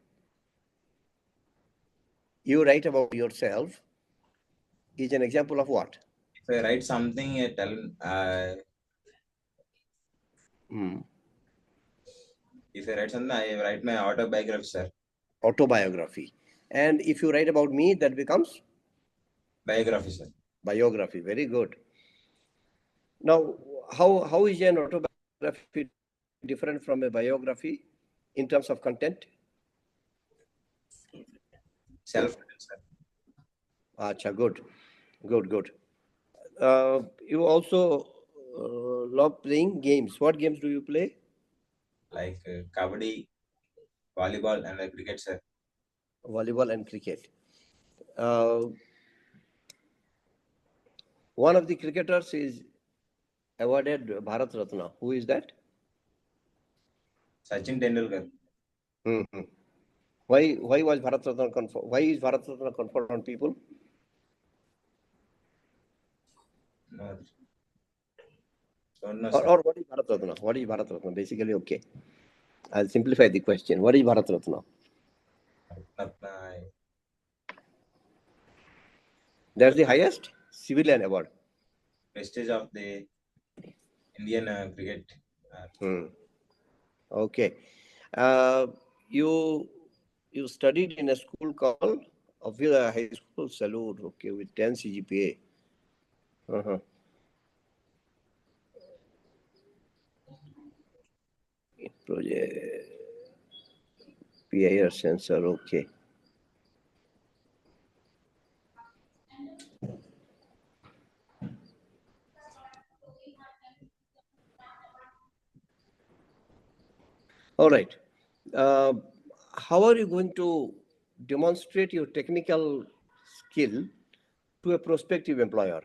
You write about yourself is an example of what? If I write something, I tell If I write something, I write my autobiography, sir. Autobiography. And if you write about me, that becomes Biography, sir. biography. Very good. Now, how is an autobiography different from a biography in terms of content? Self, sir. Acha, good, good. You also love playing games. What games do you play? Like kabaddi, volleyball, and cricket, sir. Volleyball and cricket. Uh, one of the cricketers is awarded Bharat Ratna. Who is that? Sachin Tendulkar. Mhm. Why was Bharat Ratna conferred? Why is Bharat Ratna conferred on people? No, don't know, Or, sir. or what is Bharat Ratna? What is Bharat Ratna? Basically, okay. I'll simplify the question. What is Bharat Ratna? Ratna, That's the highest civilian award. prestige of the Indian cricket. Hmm. Okay. Uh, you you studied in a school called Avila High School, Salute. Okay, with 10 CGPA. Uh-huh. Project PIR sensor. Okay. All right. Uh, how are you going to demonstrate your technical skill to a prospective employer?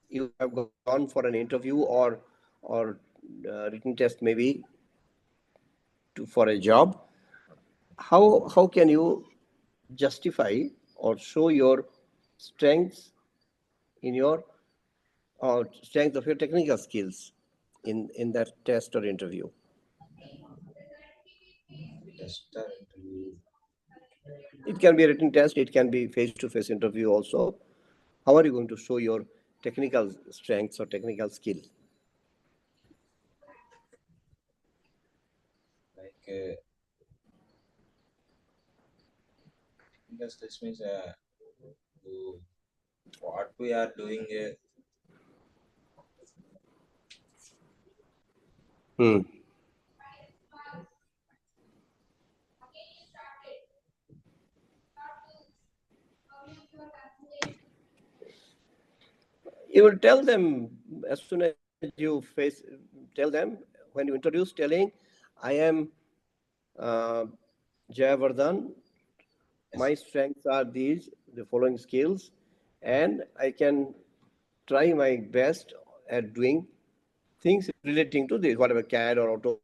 You have gone for an interview or written test maybe for a job. How can you justify or show your strengths in your strength of your technical skills in that test or interview? Test interview. It can be a written test, it can be face-to-face interview also. How are you going to show your technical strengths or technical skill? Like technical skills means what we are doing. Hmm. You will tell them as soon as you tell them when you introduce, telling, I am uh, Jayavardhan. My strengths are these, the following skills, and I can try my best at doing things relating to this, whatever CAD or auto,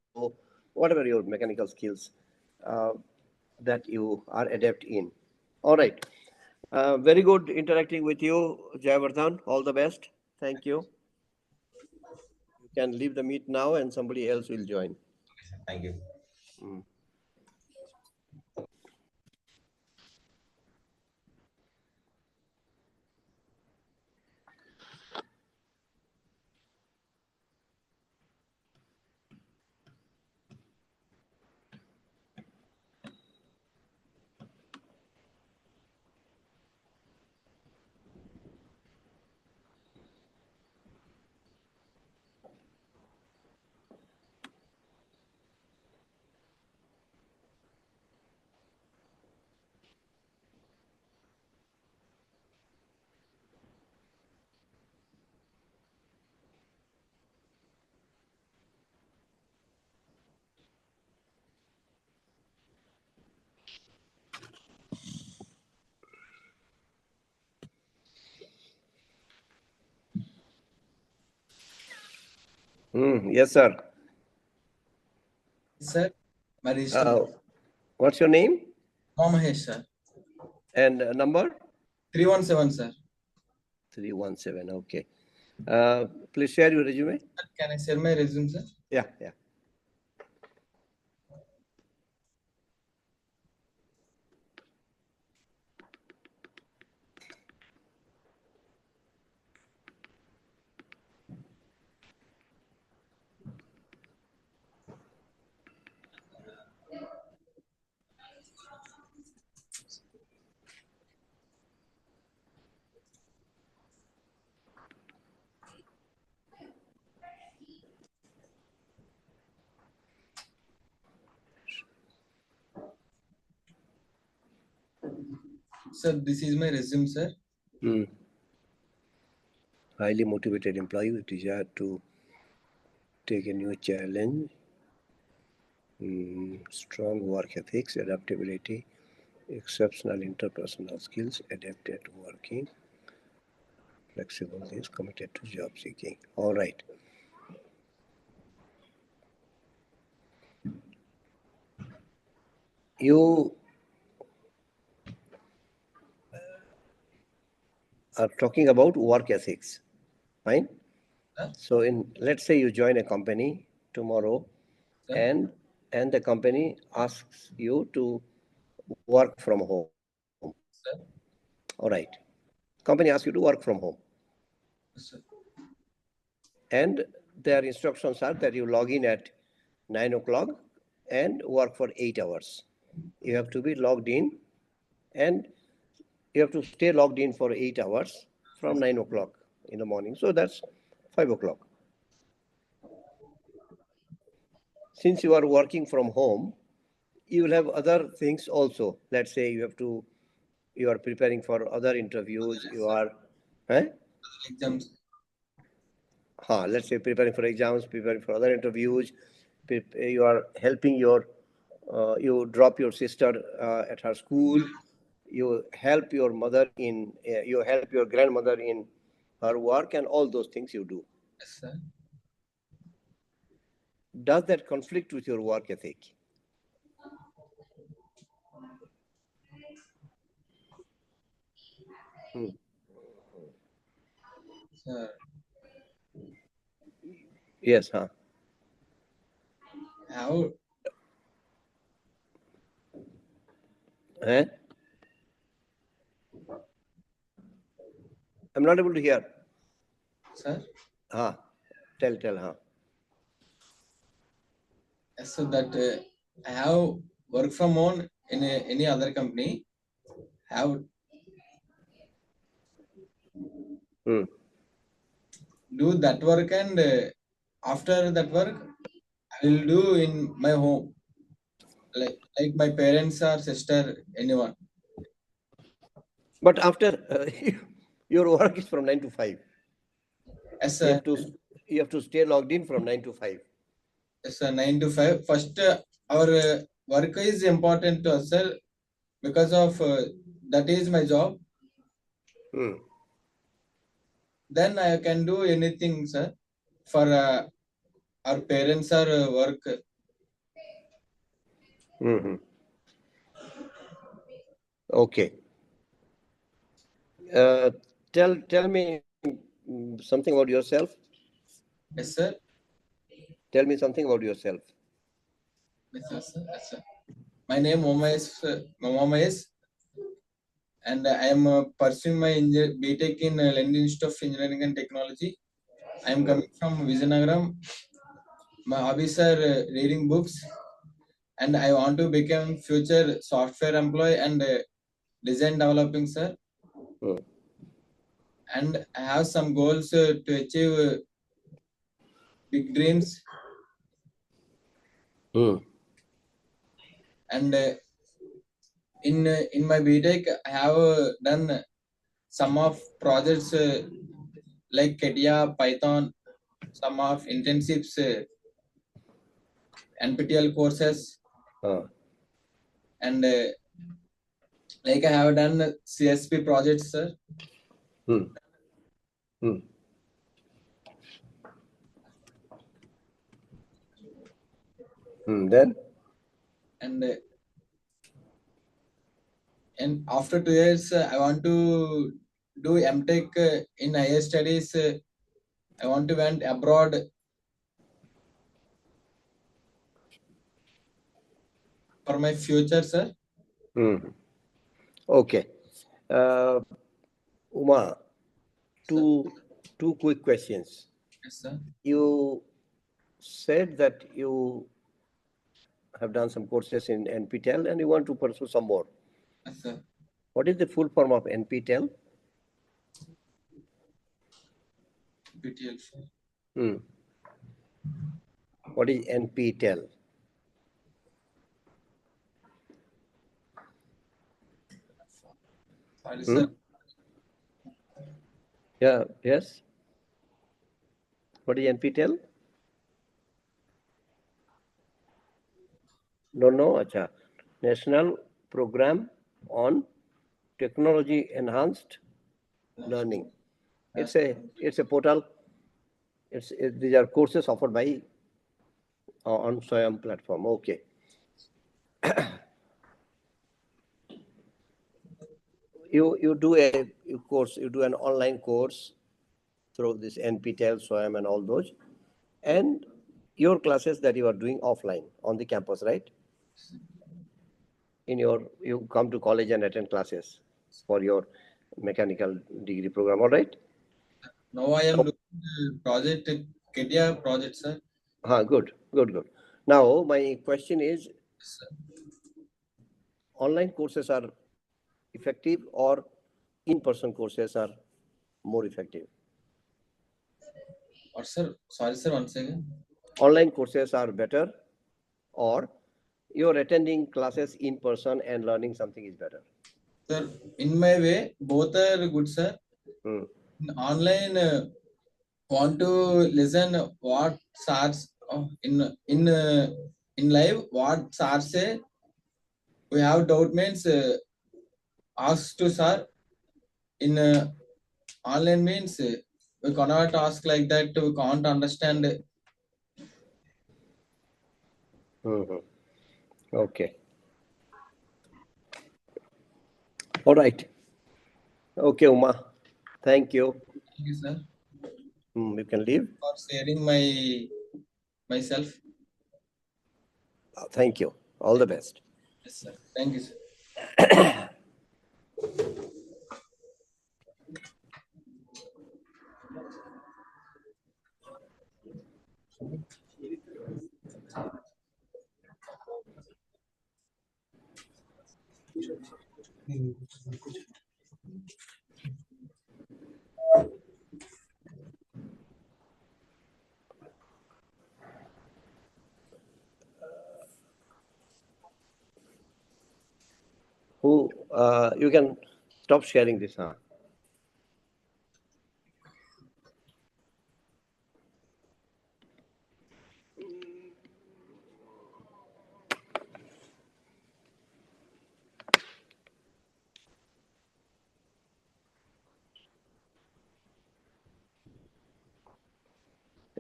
whatever your mechanical skills uh, that you are adept in. All right. Very good interacting with you, Jayavardhan. All the best. Thank you. You can leave the meet now and somebody else will join. Thank you. Mm. Yes, sir. Sir, my register What's your name Mahesh, sir. and number? 317, sir. 317. Okay. Please share your resume. Can I share my resume, sir? Yeah. Sir, this is my resume, sir. Highly motivated employee with desire to take a new challenge. Strong work ethics, adaptability, exceptional interpersonal skills, adapted to working, flexible things, committed to job seeking. All right. You are talking about work ethics, fine? So let's say you join a company tomorrow, and the company asks you to work from home. All right. Company asks you to work from home. And their instructions are that you log in at 9 o'clock and work for 8 hours. You have to be logged in, and you have to stay logged in for 8 hours from 9 o'clock in the morning. So that's 5 o'clock. Since you are working from home, you will have other things also. Let's say you are preparing for other interviews, you are Exams. Let's say preparing for exams, preparing for other interviews, you are helping you drop your sister at her school, you help your mother you help your grandmother in her work, and all those things you do. Yes, sir. Does that conflict with your work ethic? Sir. Yes, How? I'm not able to hear. Sir? Tell. So that I have work from home in any other company. Have do that work, and after that work I will do in my home, like my parents or sister, anyone. But after your work is from 9 to 5. Yes, sir. You have to stay logged in from 9 to 5. Yes, sir. 9 to 5. First, our work is important to us, sir, because of that is my job. Then I can do anything, sir, for our parents or work. Okay. Tell me something about yourself. Yes, sir. Tell me something about yourself. Yes, sir. Yes, sir. My name Mama is, and I am pursuing my BTech in London Institute of Engineering and Technology. I am coming from Vizianagaram. My hobbies are reading books, and I want to become future software employee and design developing, sir. And I have some goals to achieve big dreams. And in my BTech, I have done some of projects like Kedia, Python, some of internships, NPTEL courses, and like I have done CSP projects, sir. Then? And after 2 years, I want to do MTech in higher studies. I want to went abroad. For my future, sir. Okay. Uma, two quick questions. Yes, sir. You said that you have done some courses in NPTEL and you want to pursue some more. Yes, sir. What is the full form of NPTEL? NPTEL, sir. What is NPTEL? Sorry, Hmm? sir. Yeah, yes. What is NPTEL? Don't know. Acha. National Program on Technology Enhanced Learning. It's a portal. These are courses offered by on Swayam platform. Okay. You do a course. You do an online course through this NPTEL, Swayam, and all those, and your classes that you are doing offline on the campus, right? You come to college and attend classes for your mechanical degree program. All right. Now I am doing project, Kedia project, sir. Good. Now my question is, Yes, sir. online courses are effective or in-person courses are more effective? What, sir? Sorry, sir, once again. Online courses are better, or you're attending classes in person and learning something is better? Sir, in my way, both are good, sir. Hmm. In online, want to listen what SARs in live what SARs say. We have doubt means ask to sir. In online means we cannot ask like that. We can't understand. Mhm. Okay. All right. Okay, Uma. Thank you. Thank you, sir, You can leave. for sharing myself. Thank you. All the best. Yes, sir. Thank you, sir. You can stop sharing this, huh?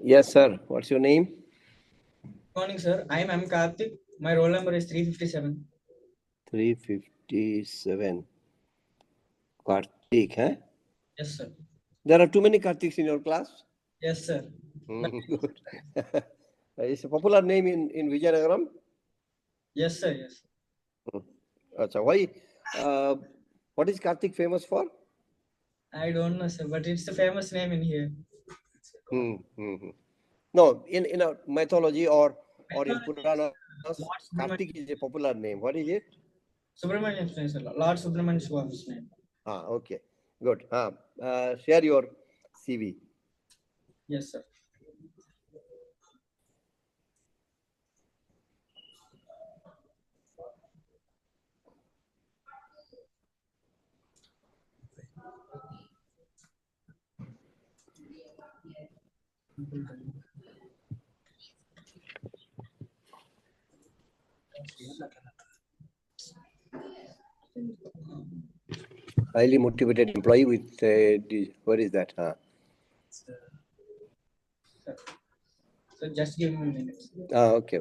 Yes, sir. What's your name? Morning, sir. I am M. Karthik. My roll number is 357. 357. Karthik, huh? Yes, sir. There are too many Kartiks in your class? Yes, sir. Good. It's a popular name in Vijayanagaram? Yes, sir. Yes. Acha, why? What is Karthik famous for? I don't know, sir, but it's the famous name in here. No, in a mythology or in Mythology is, Puranas, Lord Karthik Subramanian. is a popular name. What is it? Subramanian's name, sir. Lord Subramanian's was name. Okay, good. Share your CV. Yes, sir. Highly motivated employee with what is that? Sir, just give me a minute. Okay.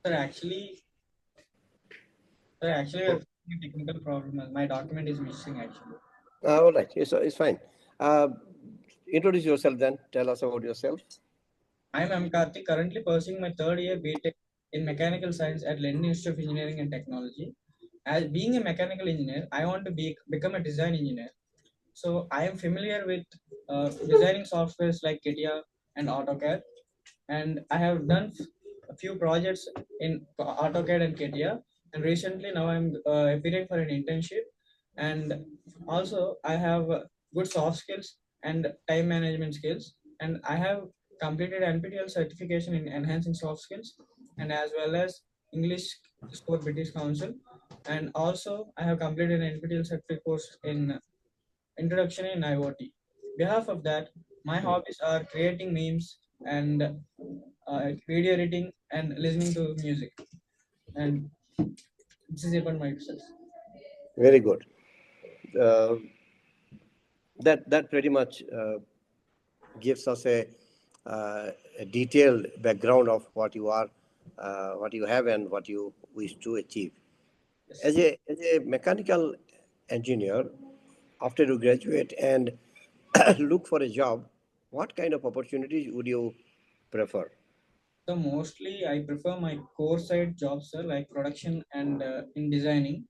Sir, actually, we're facing a technical problem. My document is missing actually. All right, it's fine. Uh, Introduce yourself then. Tell us about yourself. I'm Karthik, currently pursuing my third year BTech in Mechanical Science at Lenin Institute of Engineering and Technology. As being a mechanical engineer, I want to become a design engineer. So I am familiar with designing softwares like CATIA and AutoCAD, and I have done a few projects in AutoCAD and CATIA. And recently, now I'm appearing for an internship, and also I have good soft skills and time management skills, and I have completed NPTEL certification in enhancing soft skills, and as well as English score British Council, and also I have completed an NPTEL certificate course in introduction in IoT. Behalf of that, my hobbies are creating memes and video editing and listening to music. And this is about myself. Very good. Uh, that pretty much gives us a detailed background of what you are, what you have, and what you wish to achieve. As a mechanical engineer, after you graduate and look for a job, what kind of opportunities would you prefer? So mostly I prefer my core side jobs, sir, like production and in designing,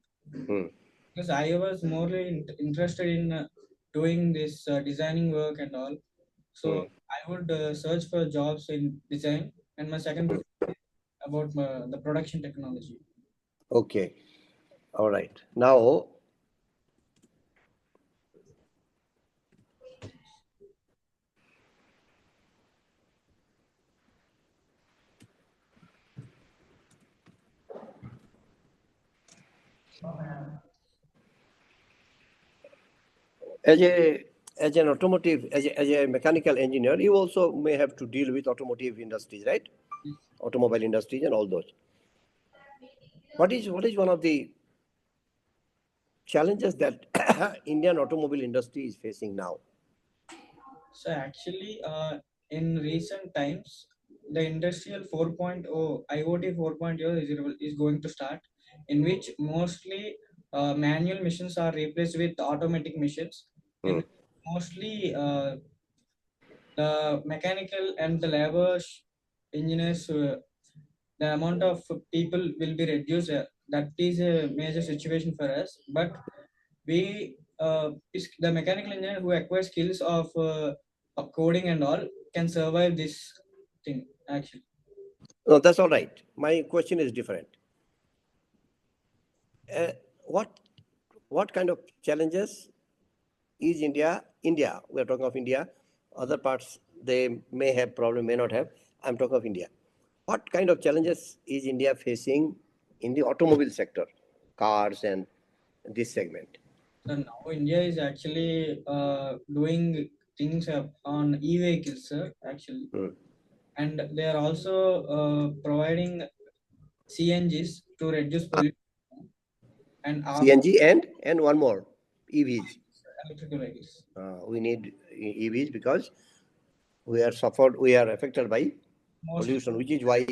Hmm. because I was more interested in doing this designing work and all. Hmm. So I would search for jobs in design, and my second preference is about the production technology. Okay. All right. Now, as a as a mechanical engineer, you also may have to deal with automotive industries, right? Automobile industries and all those. What is one of the challenges that Indian automobile industry is facing now? So actually, in recent times, the industrial 4.0, IoT 4.0 is going to start, in which mostly manual machines are replaced with automatic machines. Hmm. In mostly the mechanical and the labor engineers, the amount of people will be reduced. That is a major situation for us. But we, the mechanical engineer who acquires skills of coding and all can survive this thing actually. No, that's all right. My question is different. Uh, what what kind of challenges is India? We are talking of India. Other parts they may have problem, may not have. I'm talking of India. What kind of challenges is India facing in the automobile sector, cars and this segment? So now India is actually doing things on e-vehicles, actually, Hmm. and they are also providing CNGs to reduce pollution and CNG and one more, EVs. electrical vehicles. We need EVs because we are affected by Mostly, pollution, which is why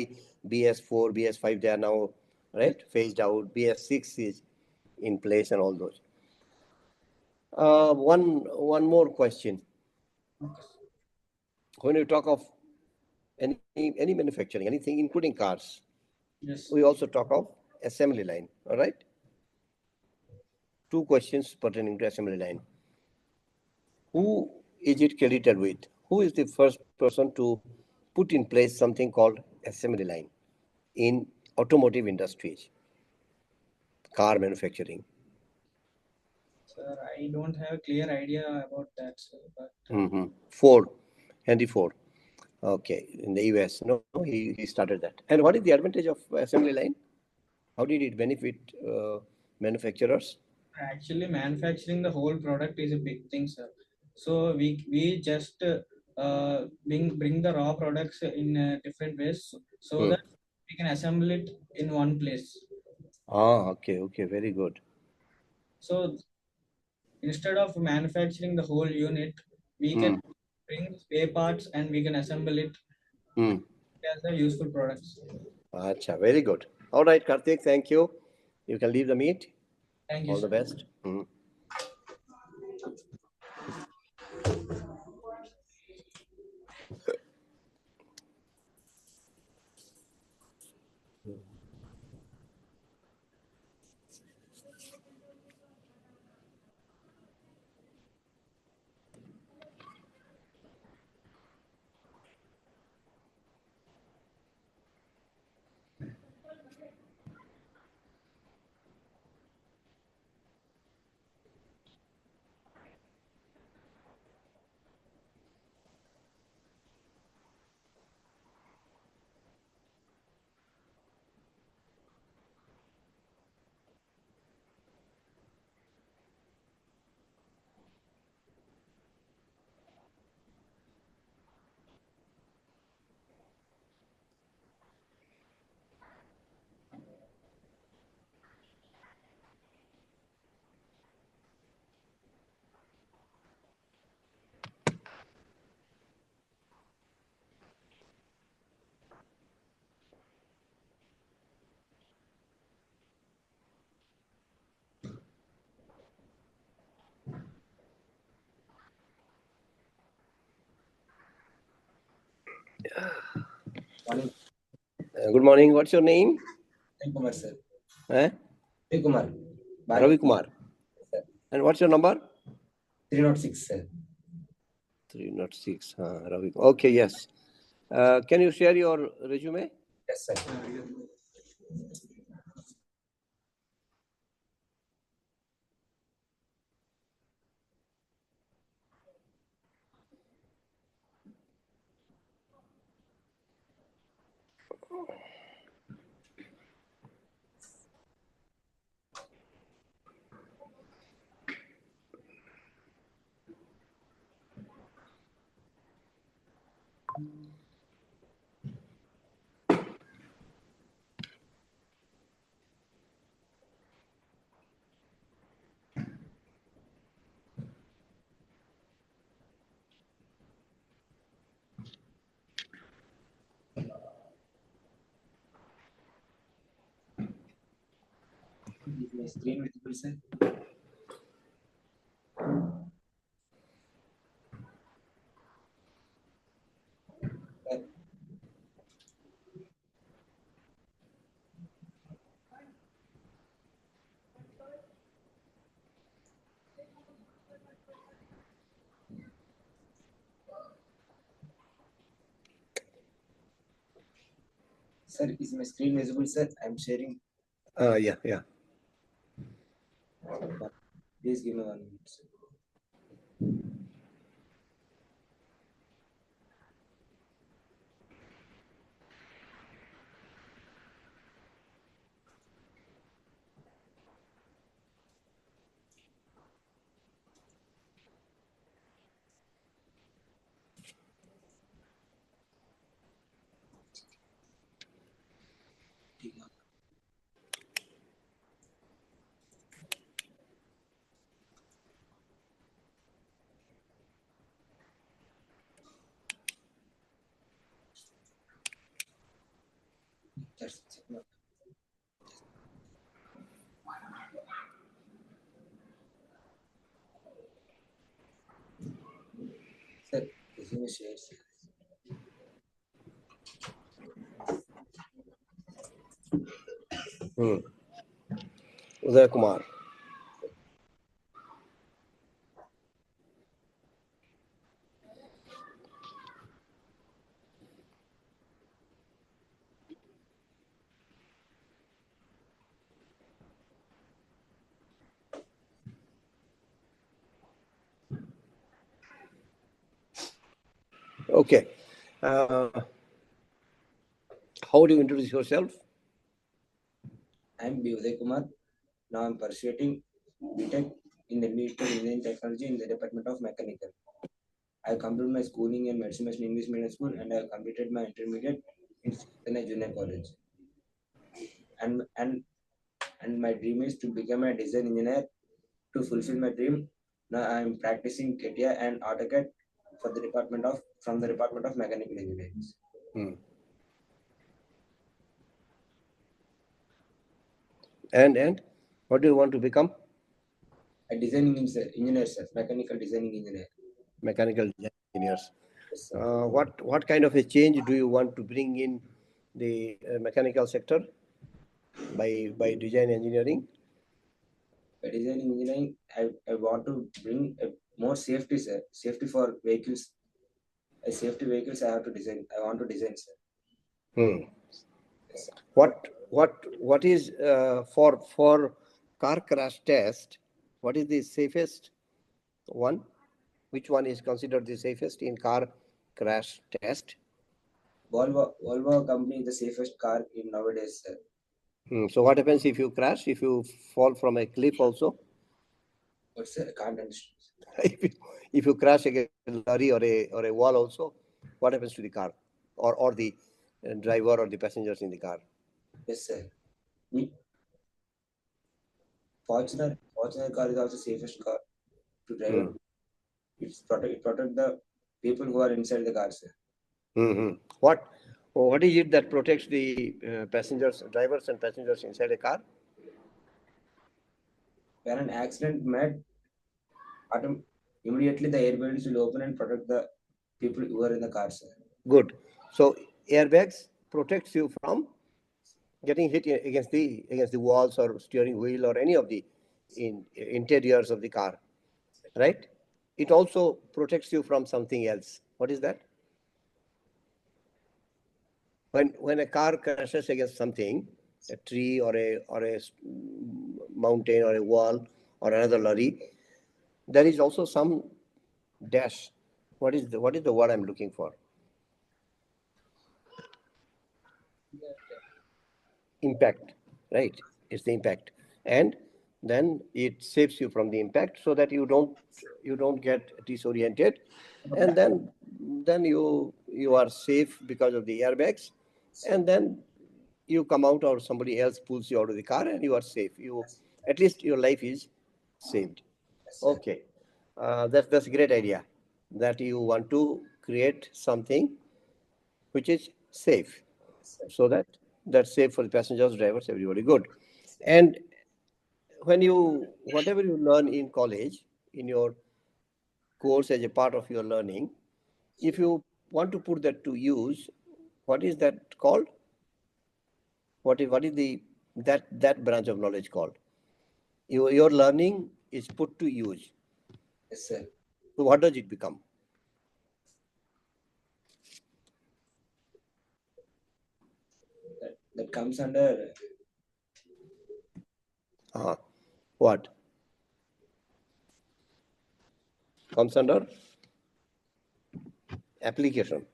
BS4, BS5 they are now yes. right phased out. BS6 is in place and all those. One more question. When you talk of any manufacturing, anything including cars, Yes. we also talk of assembly line. All right. Two questions pertaining to assembly line. Who is it credited with? Who is the first person to put in place something called assembly line in automotive industries, car manufacturing? Sir, I don't have a clear idea about that, sir, but Ford, Henry Ford. Okay, in the US, no, he started that. And what is the advantage of assembly line? How did it benefit manufacturers? actually manufacturing the whole product is a big thing, sir. So we just bring the raw products in different ways so Hmm. that we can assemble it in one place. Okay, very good. So instead of manufacturing the whole unit, we Hmm. can bring spare parts and we can assemble it Hmm. as a useful products. Acha, very good. All right, Karthik, thank you. You can leave the meet. Thank you, All the sir. best. Mhm. Morning. Good morning. What's your name? Ravi Kumar, sir. Eh? Ravi Kumar. Bye. Ravi Kumar. Sir. And what's your number? 306, sir. 306. Ravi. Okay, yes. Can you share your resume? Yes, sir. Is my screen visible, sir? Sir, is my screen visible, sir? I'm sharing. Yeah, yeah. Please give me 1 minute, sir. That's it. Sir, resume share, sir. Uday Kumar. Okay. How do you introduce yourself? I'm Uday Kumar. Now I'm pursuing BTech in Electrical Engineering Technology in the Department of Mechanical. I completed my schooling in Medicine English Medium School and I completed my intermediate in Chennai Junior College. And my dream is to become a design engineer. To fulfill my dream, now I am practicing CATIA and AutoCAD from the Department of Mechanical Engineering. And what do you want to become? A designing engineer, sir. Mechanical designing engineer. Mechanical engineers. Yes, sir. What kind of a change do you want to bring in the mechanical sector by design engineering? By designing engineering, I want to bring a more safety, sir. Safety for vehicles. A safety vehicles I have to design. I want to design, sir. Hmm. Yes, sir. What is for car crash test? What is the safest one? Which one is considered the safest in car crash test? Volvo company is the safest car in nowadays, sir. So what happens if you crash? If you fall from a cliff also? But sir, I can't understand. if you crash against a lorry or a wall also, what happens to the car or the driver or the passengers in the car? Yes, sir. Fortuner car is also safest car to drive. Hmm. It protect the people who are inside the car, sir. Mm-hmm. What is it that protects the passengers, drivers and passengers inside a car? When an accident made, immediately the airbags will open and protect the people who are in the car, sir. Good. So airbags protects you from getting hit against the walls or steering wheel or any of the interiors of the car, right? It also protects you from something else. What is that? When a car crashes against something, a tree or a mountain or a wall or another lorry, there is also some dash. What is the word I'm looking for? Impact, right? It's the impact, and then it saves you from the impact so that you don't get disoriented, and then you are safe because of the airbags, and then you come out or somebody else pulls you out of the car and you are safe. You at least your life is saved. Yes, sir. Okay, that's a great idea. That you want to create something which is safe, so that's safe for the passengers, drivers, everybody. Good. And whatever you learn in college, in your course as a part of your learning, if you want to put that to use, what is that called? What is the that branch of knowledge called? Your learning is put to use. Yes, sir. So what does it become? That comes under What comes under application?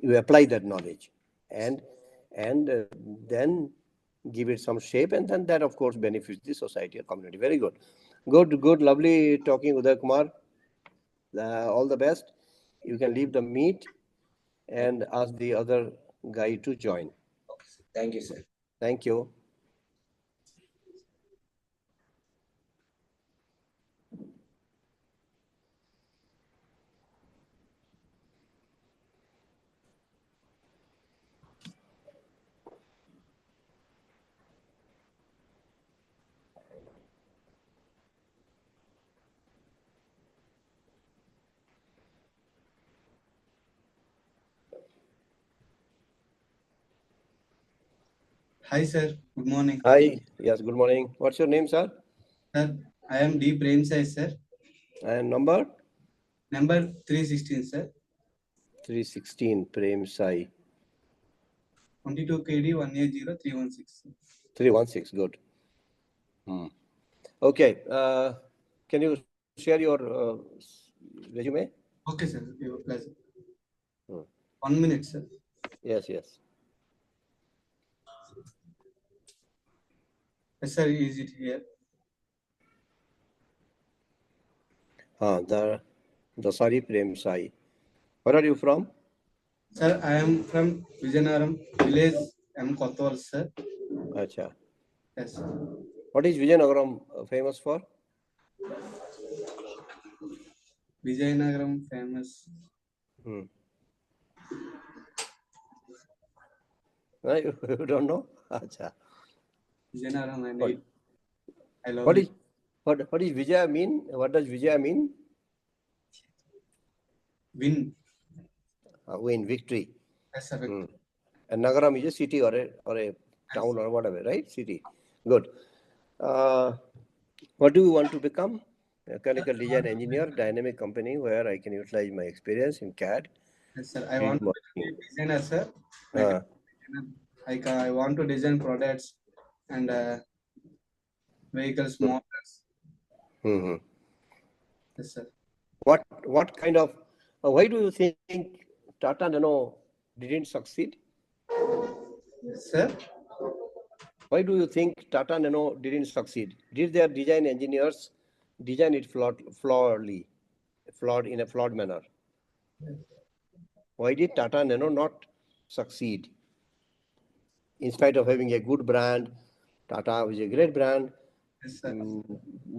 You apply that knowledge, and and then give it some shape, and then that of course benefits the society or community. Very good, lovely talking, Uday Kumar. All the best. You can leave the meet and ask the other guy to join. okay, sir. Thank you, sir. Thank you. Hi, sir. Good morning. Hi. Yes, good morning. What's your name, sir? Sir, I am D. Premsai, sir. And number? Number 316, sir. 316, Prem Sai. 22 KD 180316. 316, good. Okay. Can you share your resume? Okay, sir. Your pleasure. Hmm. 1 minute, sir. Yes. Yes, sir. Is it here? The sorry, Prem Sai. Where are you from? Sir, I am from Vijayanaram village, M. Kotwal, sir. Acha. Yes, sir. What is Vijayanagram famous for? Vijayanagram famous. You don't know? Acha. Vijayanaram, and What, I love what it. is what is Vijaya mean? What does Vijaya mean? Win. Win, victory. Yes, sir. Hmm. And Nagaram is a city or a town or whatever, right? City. Good. What do you want to become? Mechanical design engineer, dynamic company where I can utilize my experience in CAD. Yes, sir. I 3D want to be modeling. a designer, sir. Uh, Like I want to design products and vehicles, motors. hmm Yes, sir. What kind of? Why do you think Tata Nano didn't succeed? Yes, sir. Why do you think Tata Nano didn't succeed? Did their design engineers design it flawed in a flawed manner? Why did Tata Nano not succeed? In spite of having a good brand, Tata is a great brand, Yes, sir.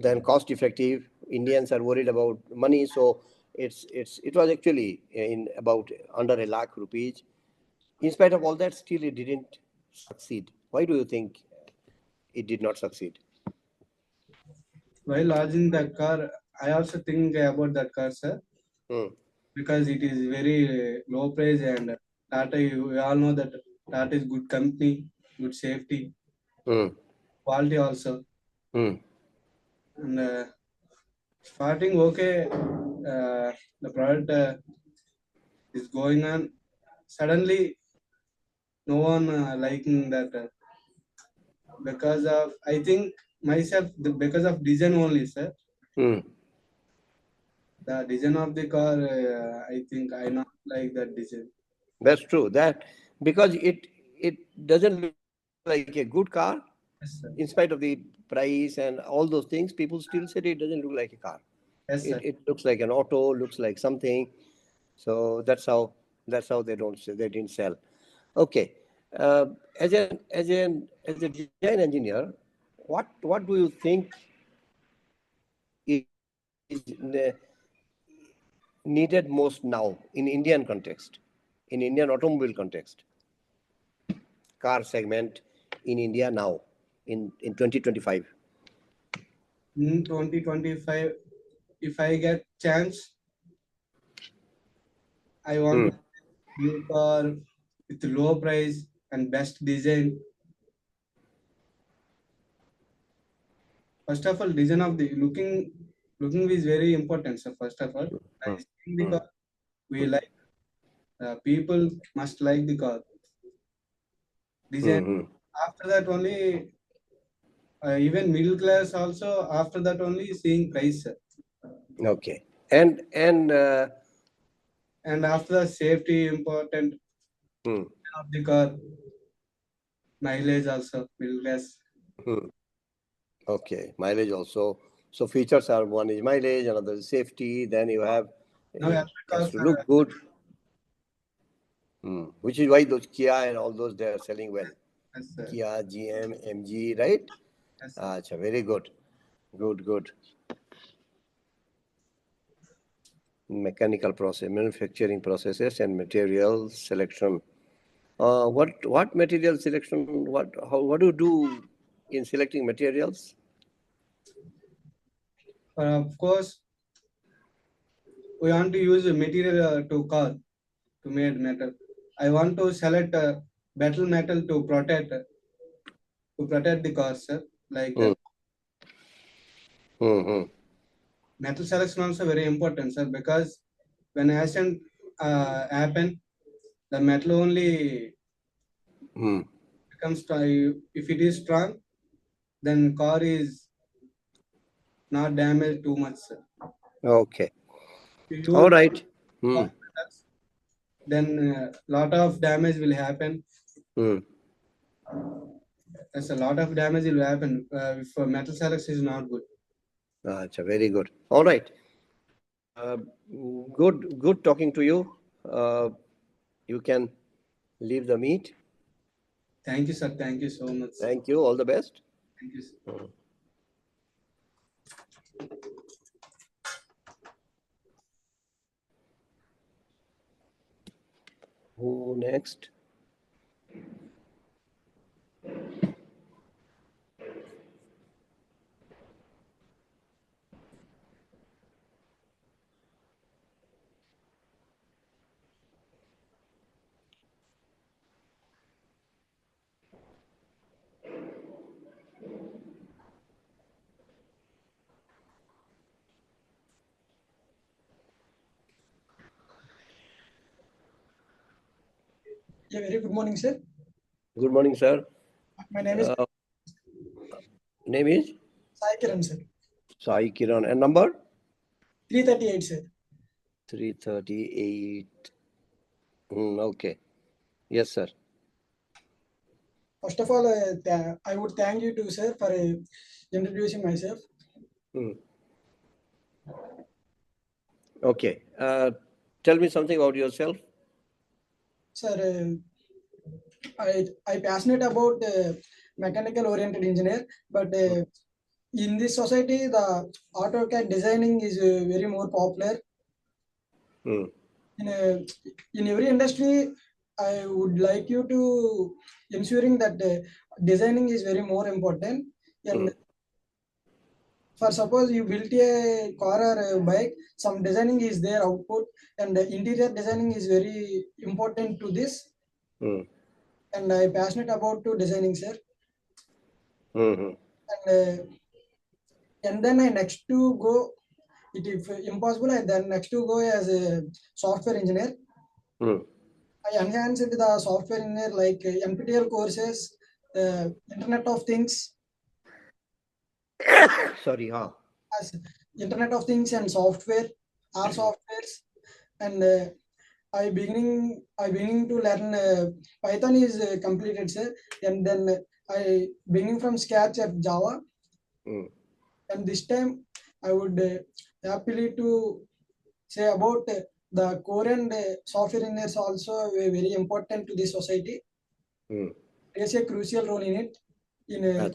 then cost effective. Indians are worried about money, so it was actually in about under a lakh rupees. In spite of all that, still it didn't succeed. Why do you think it did not succeed? While lodging that car, I also think about that car, sir, Hmm. because it is very low price and Tata. We all know that Tata is good company, good safety, Hmm. quality also, Hmm. and starting okay. The product is going on. Suddenly, no one liking that because of I think myself because of design only, sir. Hmm. The design of the car, I think I not like that design. That's true. That because it doesn't look like a good car, in Yes, sir. spite of the price and all those things, people still say it doesn't look like a car. Yes, sir. It looks like an auto, looks like something. So that's how they didn't sell. Okay. As a design engineer, what do you think is needed most now in Indian context, in Indian automobile context, car segment in India now in 2025? In 2025, if I get chance, I want Hmm. to new car with low price and best design. First of all, design of the looking is very important. So first of all, I see the Hmm. car we like. People must like the car design. Hmm. After that only, even middle class also. After that only seeing price. Okay. And And after that, safety important hmm. of the car, mileage also middle class. Hmm. Okay, mileage also. So features are, one is mileage, another is safety. Then you have, Now it every has cars to are look good. Which is why those Kia and all those, they are selling well. yes, sir. Kia, GM, MG, right? Yes, sir. Acha, very good. Good. Mechanical process, manufacturing processes and material selection. What material selection? What do you do in selecting materials? Of course, we want to use a material to car to made metal. I want to select better metal to protect the car, sir. Like Hmm. Hmm. metal selection also very important, sir, because when accident happen, the metal only Hmm. becomes strong. If it is strong, then car is not damaged too much, sir. Okay. If you All use right. car Hmm. metals, then lot of damage will happen. Hmm. There's a lot of damage will happen if metal selection is not good. Acha, very good. All right. Good talking to you. You can leave the meet. Thank you, sir. Thank you so much. Thank you. All the best. Thank you, sir. Who next? Yeah, very good morning, sir. Good morning, sir. My name is Name is Sai Kiran, sir. Sai Kiran. And number? 338, sir. 338. Okay. Yes, sir. First of all, I would thank you too, sir, for introducing myself. Okay. Tell me something about yourself. Sir, I passionate about mechanical oriented engineer, but in this society, the AutoCAD designing is very more popular. In every industry, I would like you to ensuring that designing is very more important. And for suppose you built a car or a bike, some designing is their output, and interior designing is very important to this. And I passionate about to designing, sir. And then I next to go. It if impossible, I then next to go as a software engineer. I enhanced the software engineer like NPTEL courses, Internet of Things. Sorry, huh? As Internet of Things and software, all softwares, and I beginning to learn Python is completed, sir, and then I beginning from scratch at Java, and this time I would happily to say about the core and software engineers also very important to the society. There's a crucial role in it. In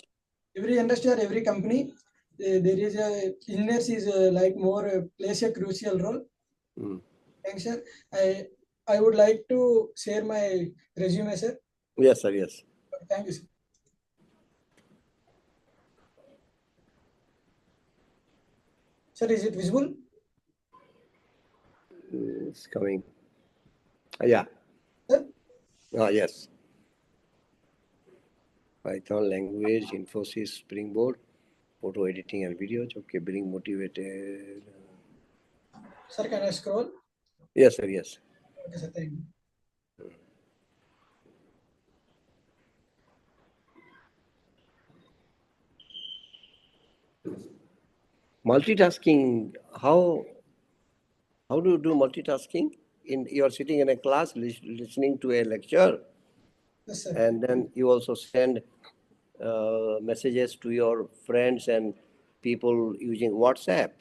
every industry or every company, there is a engineers is like more plays a crucial role. Thanks, sir. I would like to share my resume, sir. Yes, sir. Yes. Thank you, sir. Sir, is it visible? It's coming. Yeah. Sir? Yes. Python language, Infosys, Springboard, photo editing and videos. Okay, being motivated. Sir, can I scroll? Yes, sir. Yes. Okay, sir. Thank you. Multitasking. How do you do multitasking? You're sitting in a class listening to a lecture, Yes, sir. and then you also send messages to your friends and people using WhatsApp,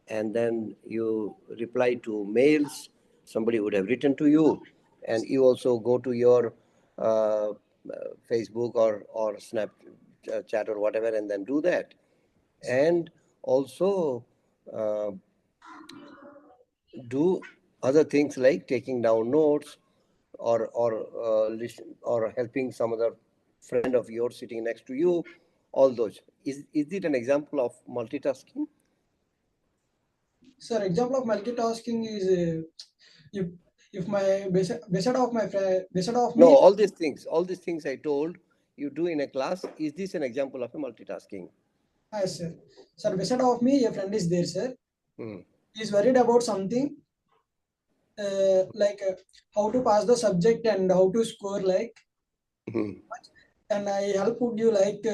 and then you reply to mails somebody would have written to you, and you also go to your Facebook or Snapchat or whatever, and then do that, and also do other things like taking down notes or listen or helping some other friend of yours sitting next to you. All those is it an example of multitasking? Sir, example of multitasking is if my beside of my friend beside of No, me. all these things I told you do in a class. Is this an example of a multitasking? Yes, sir. Sir, beside of me, a friend is there, sir. He's worried about something like how to pass the subject and how to score like. And I help would you like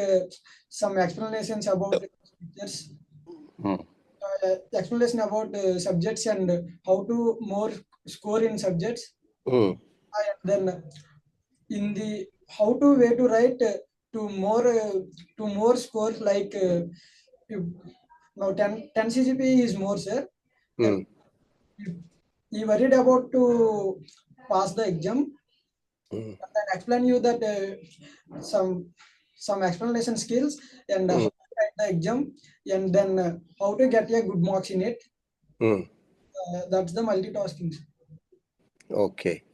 some explanations about subjects, explanation about subjects and how to more score in subjects. And then in the how to way to write to more scores like now 10 CGP is more, sir. He worried about to pass the exam. And explain you that some explanation skills and how to write the exam and then how to get a good marks in it. That's the multitasking. Okay.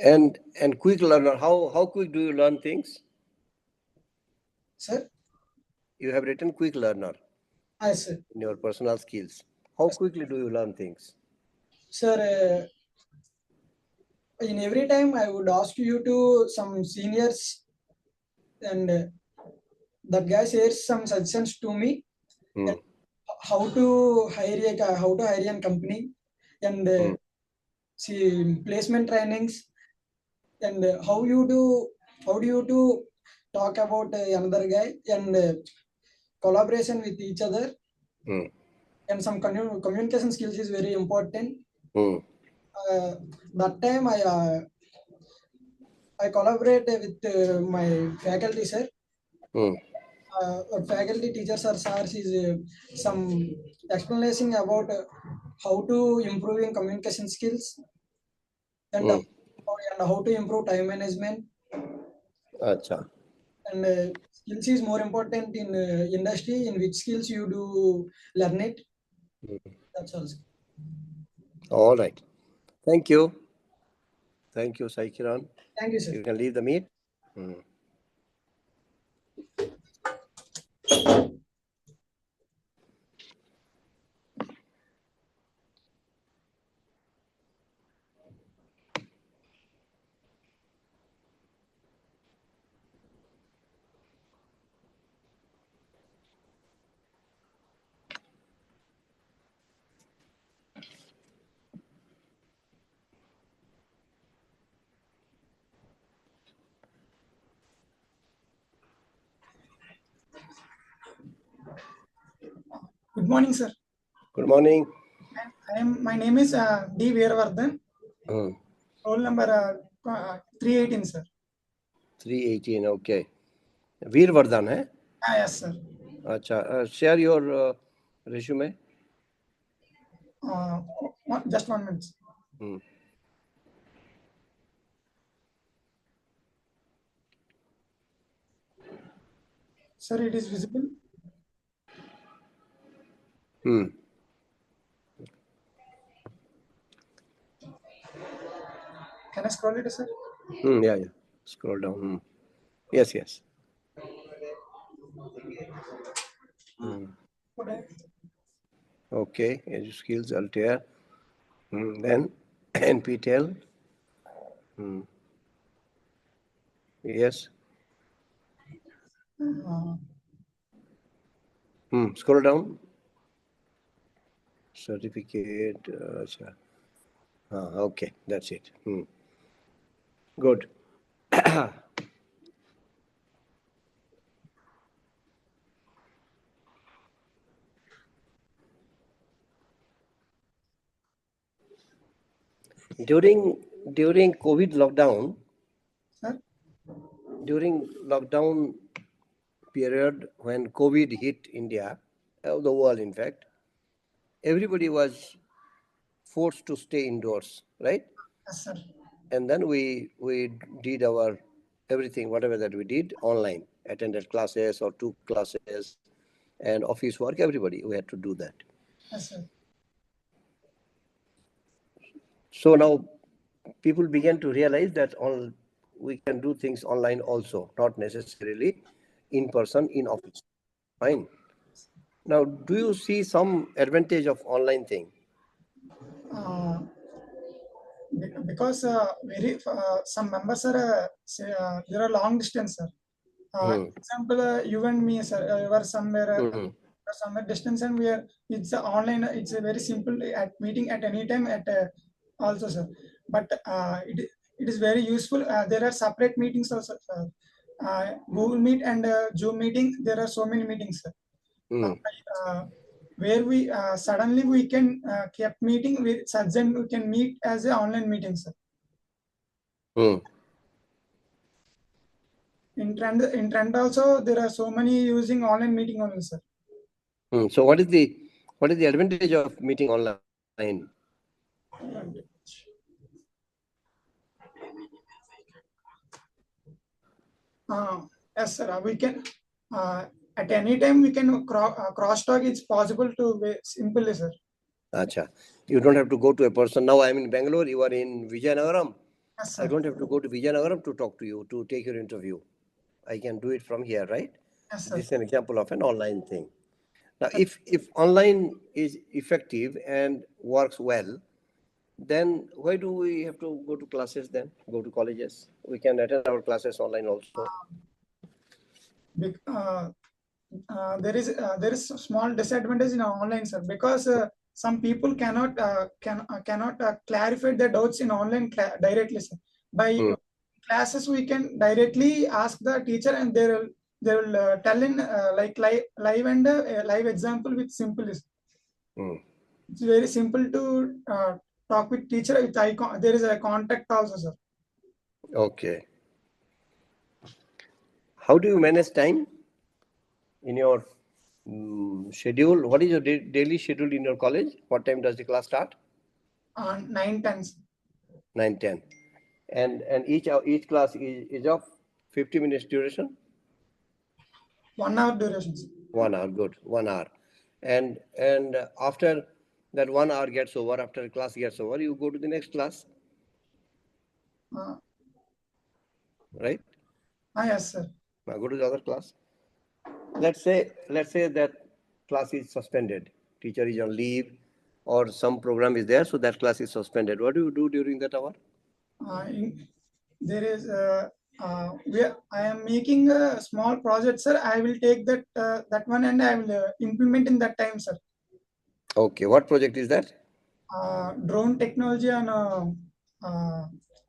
And quick learner, how quick do you learn things? Sir? You have written quick learner. Yes, sir. In your personal skills. How quickly do you learn things? Sir, in every time I would ask you to some seniors and that guy shares some suggestions to me how to hire a company and see placement trainings, and how do you do talk about another guy, and collaboration with each other, and some communication skills is very important. That time I collaborate with my faculty sir. Faculty teachers or SARs is some explanation about how to improving communication skills, and, and how to improve time management. Acha. And skills is more important in industry, in which skills you do learn it. That's all. All right. Thank you. Thank you, Sai Kiran. Thank you, sir. You can leave the meet. Good morning, sir. Good morning. My name is D. Veeravardhan. Roll number 318, sir. 318, okay. Veervardhan, eh? Yes, sir. Acha. Share your resume. Just 1 minute. Sir, it is visible. Can I scroll it, sir? Yeah. Scroll down. Yes. Okay. Edu skills, Altair. Then NPTEL. Yes. Scroll down. Certificate. Okay, that's it. Good. During COVID lockdown, sir? During lockdown period when COVID hit India, the world in fact, everybody was forced to stay indoors, right? Yes, sir. And then we did our everything, whatever that we did online, attended classes or took classes and office work, everybody, we had to do that. Yes, sir. So now people began to realize that we can do things online also, not necessarily in person in office. Fine. Now, do you see some advantage of online thing? Because some members are there are long distance, sir. Example, you and me, sir, you are somewhere distance, and we are. It's online. It's a very simple at meeting at any time at also, sir. But it is very useful. There are separate meetings also, sir. Google Meet and Zoom meeting. There are so many meetings, sir. Where we suddenly we can keep meeting with Sajjan, we can meet as an online meeting, sir. In trend also there are so many using online meeting only, sir. So what is the advantage of meeting online? Yes, sir. We can at any time we can cross talk. It's possible to simply, sir. Acha. You don't have to go to a person. Now I'm in Bangalore. You are in Vijayanagaram. Yes, sir. I don't have to go to Vijayanagaram to talk to you, to take your interview. I can do it from here, right? Yes, sir. This is an example of an online thing. Now, if online is effective and works well, then why do we have to go to classes then? Go to colleges? We can attend our classes online also. There is a small disadvantage in online, sir, because some people cannot clarify their doubts in online directly, sir. By classes, we can directly ask the teacher, and they will tell in like live and live example with simple. It's very simple to talk with teacher with icon. There is a contact also, sir. Okay. How do you manage time in your schedule? What is your daily schedule in your college? What time does the class start? 9:10. 9:10. And each class is of 50 minutes duration? 1 hour duration. 1 hour, good. 1 hour. And after that 1 hour gets over, after the class gets over, you go to the next class. Right? Yes, sir. Now go to the other class. Let's say that class is suspended. Teacher is on leave or some program is there, so that class is suspended. What do you do during that hour? There is I am making a small project, sir. I will take that one and I will implement in that time, sir. Okay, what project is that? Drone technology and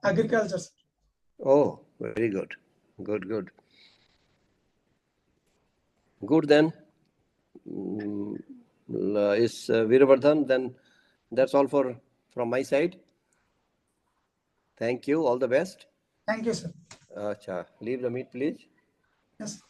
agriculture, sir. Oh, very good. Good then. Is Veeravardhan, then that's all from my side. Thank you. All the best. Thank you, sir. Acha, leave the meet, please. Yes.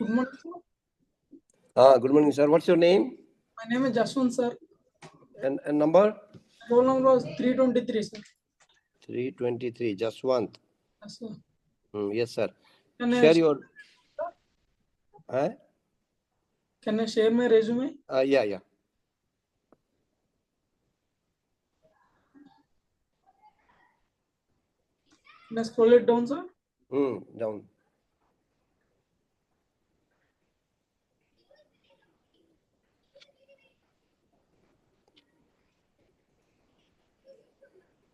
Good morning, sir. Good morning, sir. What's your name? My name is Jaswant, sir. And number? Roll number was 323, sir. 323, Jaswant. Yes, sir. Yes, sir. Can Share your... Can I share my resume? Yeah. Can I scroll it down, sir? Down.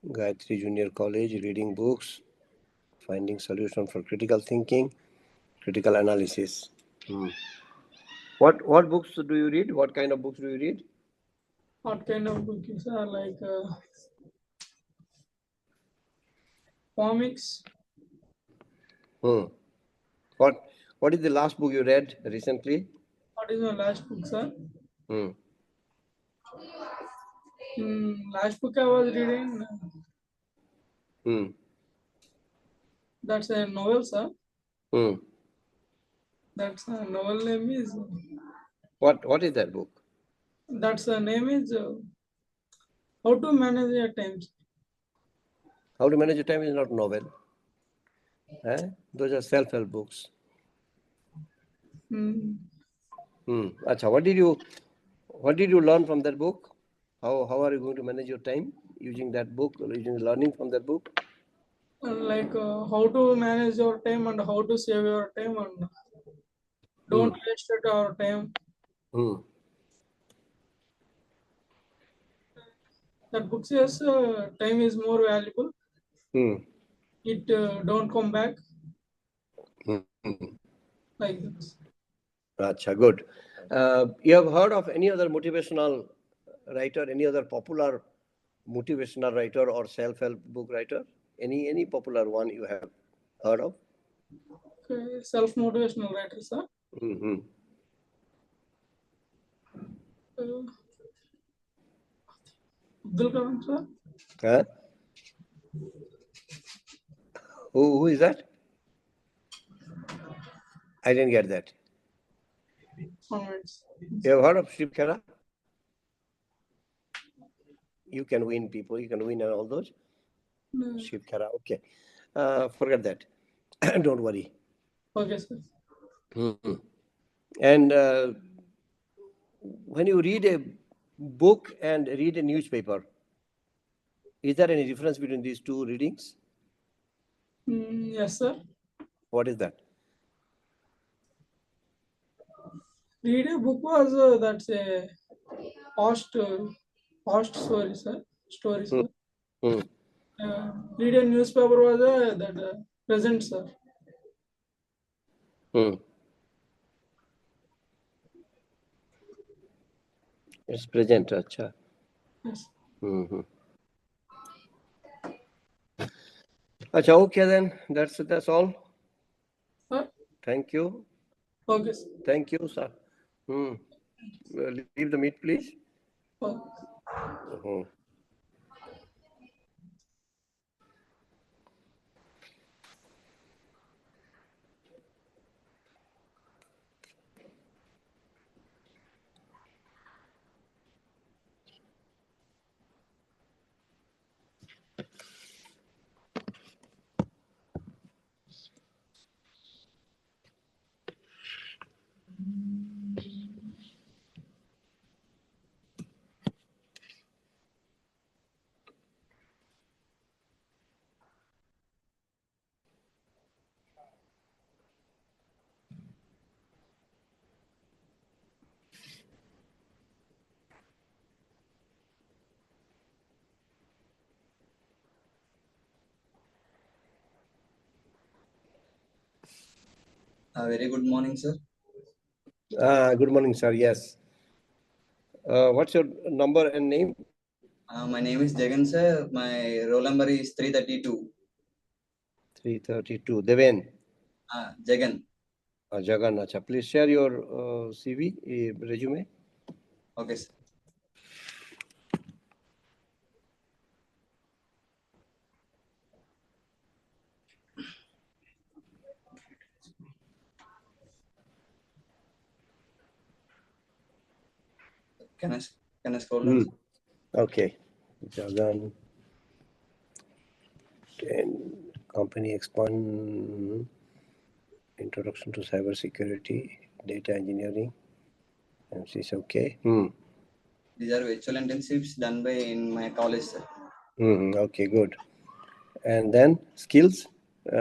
Gayatri Junior College, reading books, finding solution for critical thinking, critical analysis. What books do you read? What kind of books do you read? What kind of books are like comics? What is the last book you read recently? What is my last book, sir? Last book I was reading. That's a novel, sir. That's a novel name is. What is that book? That's the name is How to Manage Your Time. How to Manage Your Time is not novel. Those are self-help books. Acha, what did you learn from that book? How are you going to manage your time using that book or using learning from that book? Like how to manage your time and how to save your time and don't waste our time. That book says time is more valuable. It don't come back. Like this. Acha, good. You have heard of any other motivational writer, any other popular motivational writer or self-help book writer? Any popular one you have heard of? Okay, self-motivational writer, sir. Abdul Kalam, sir. Who is that? I didn't get that. You have heard of Shiv Khera? You can win people, you can win and all those. Shiv Khera, okay. Forget that. Don't worry. Okay, sir. And when you read book and read a newspaper. Is there any difference between these two readings? Yes, sir. What is that? Read a book was that's a past story, sir. Story, sir. Read a newspaper was that present, sir. It's present, acha. Yes. Acha, okay then. That's all. Thank you. Okay, sir. Thank you, sir. Leave the meet, please. Very good morning, sir. Good morning, sir. Yes. What's your number and name? My name is Jagan, sir. My roll number is 332. 332. Deven. Jagan. Jagan. Acha. Please share your CV, resume. Okay, sir. Can I scroll down? Okay. Jagan. And company expand. Introduction to cybersecurity, data engineering. And she's okay. These are virtual internships done by in my college, sir. Okay, good. And then skills.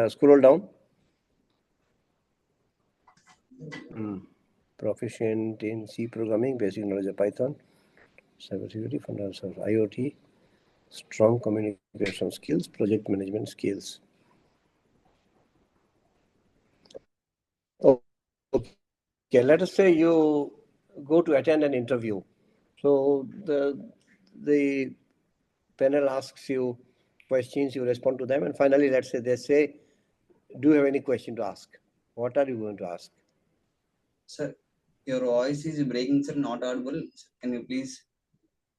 Scroll down. Proficient in C programming, basic knowledge of Python, cybersecurity, fundamentals of IoT, strong communication skills, project management skills. Okay, let us say you go to attend an interview. So the panel asks you questions, you respond to them, and finally, let's say they say, do you have any question to ask? What are you going to ask? Sir, your voice is breaking, sir, not audible. Can you please?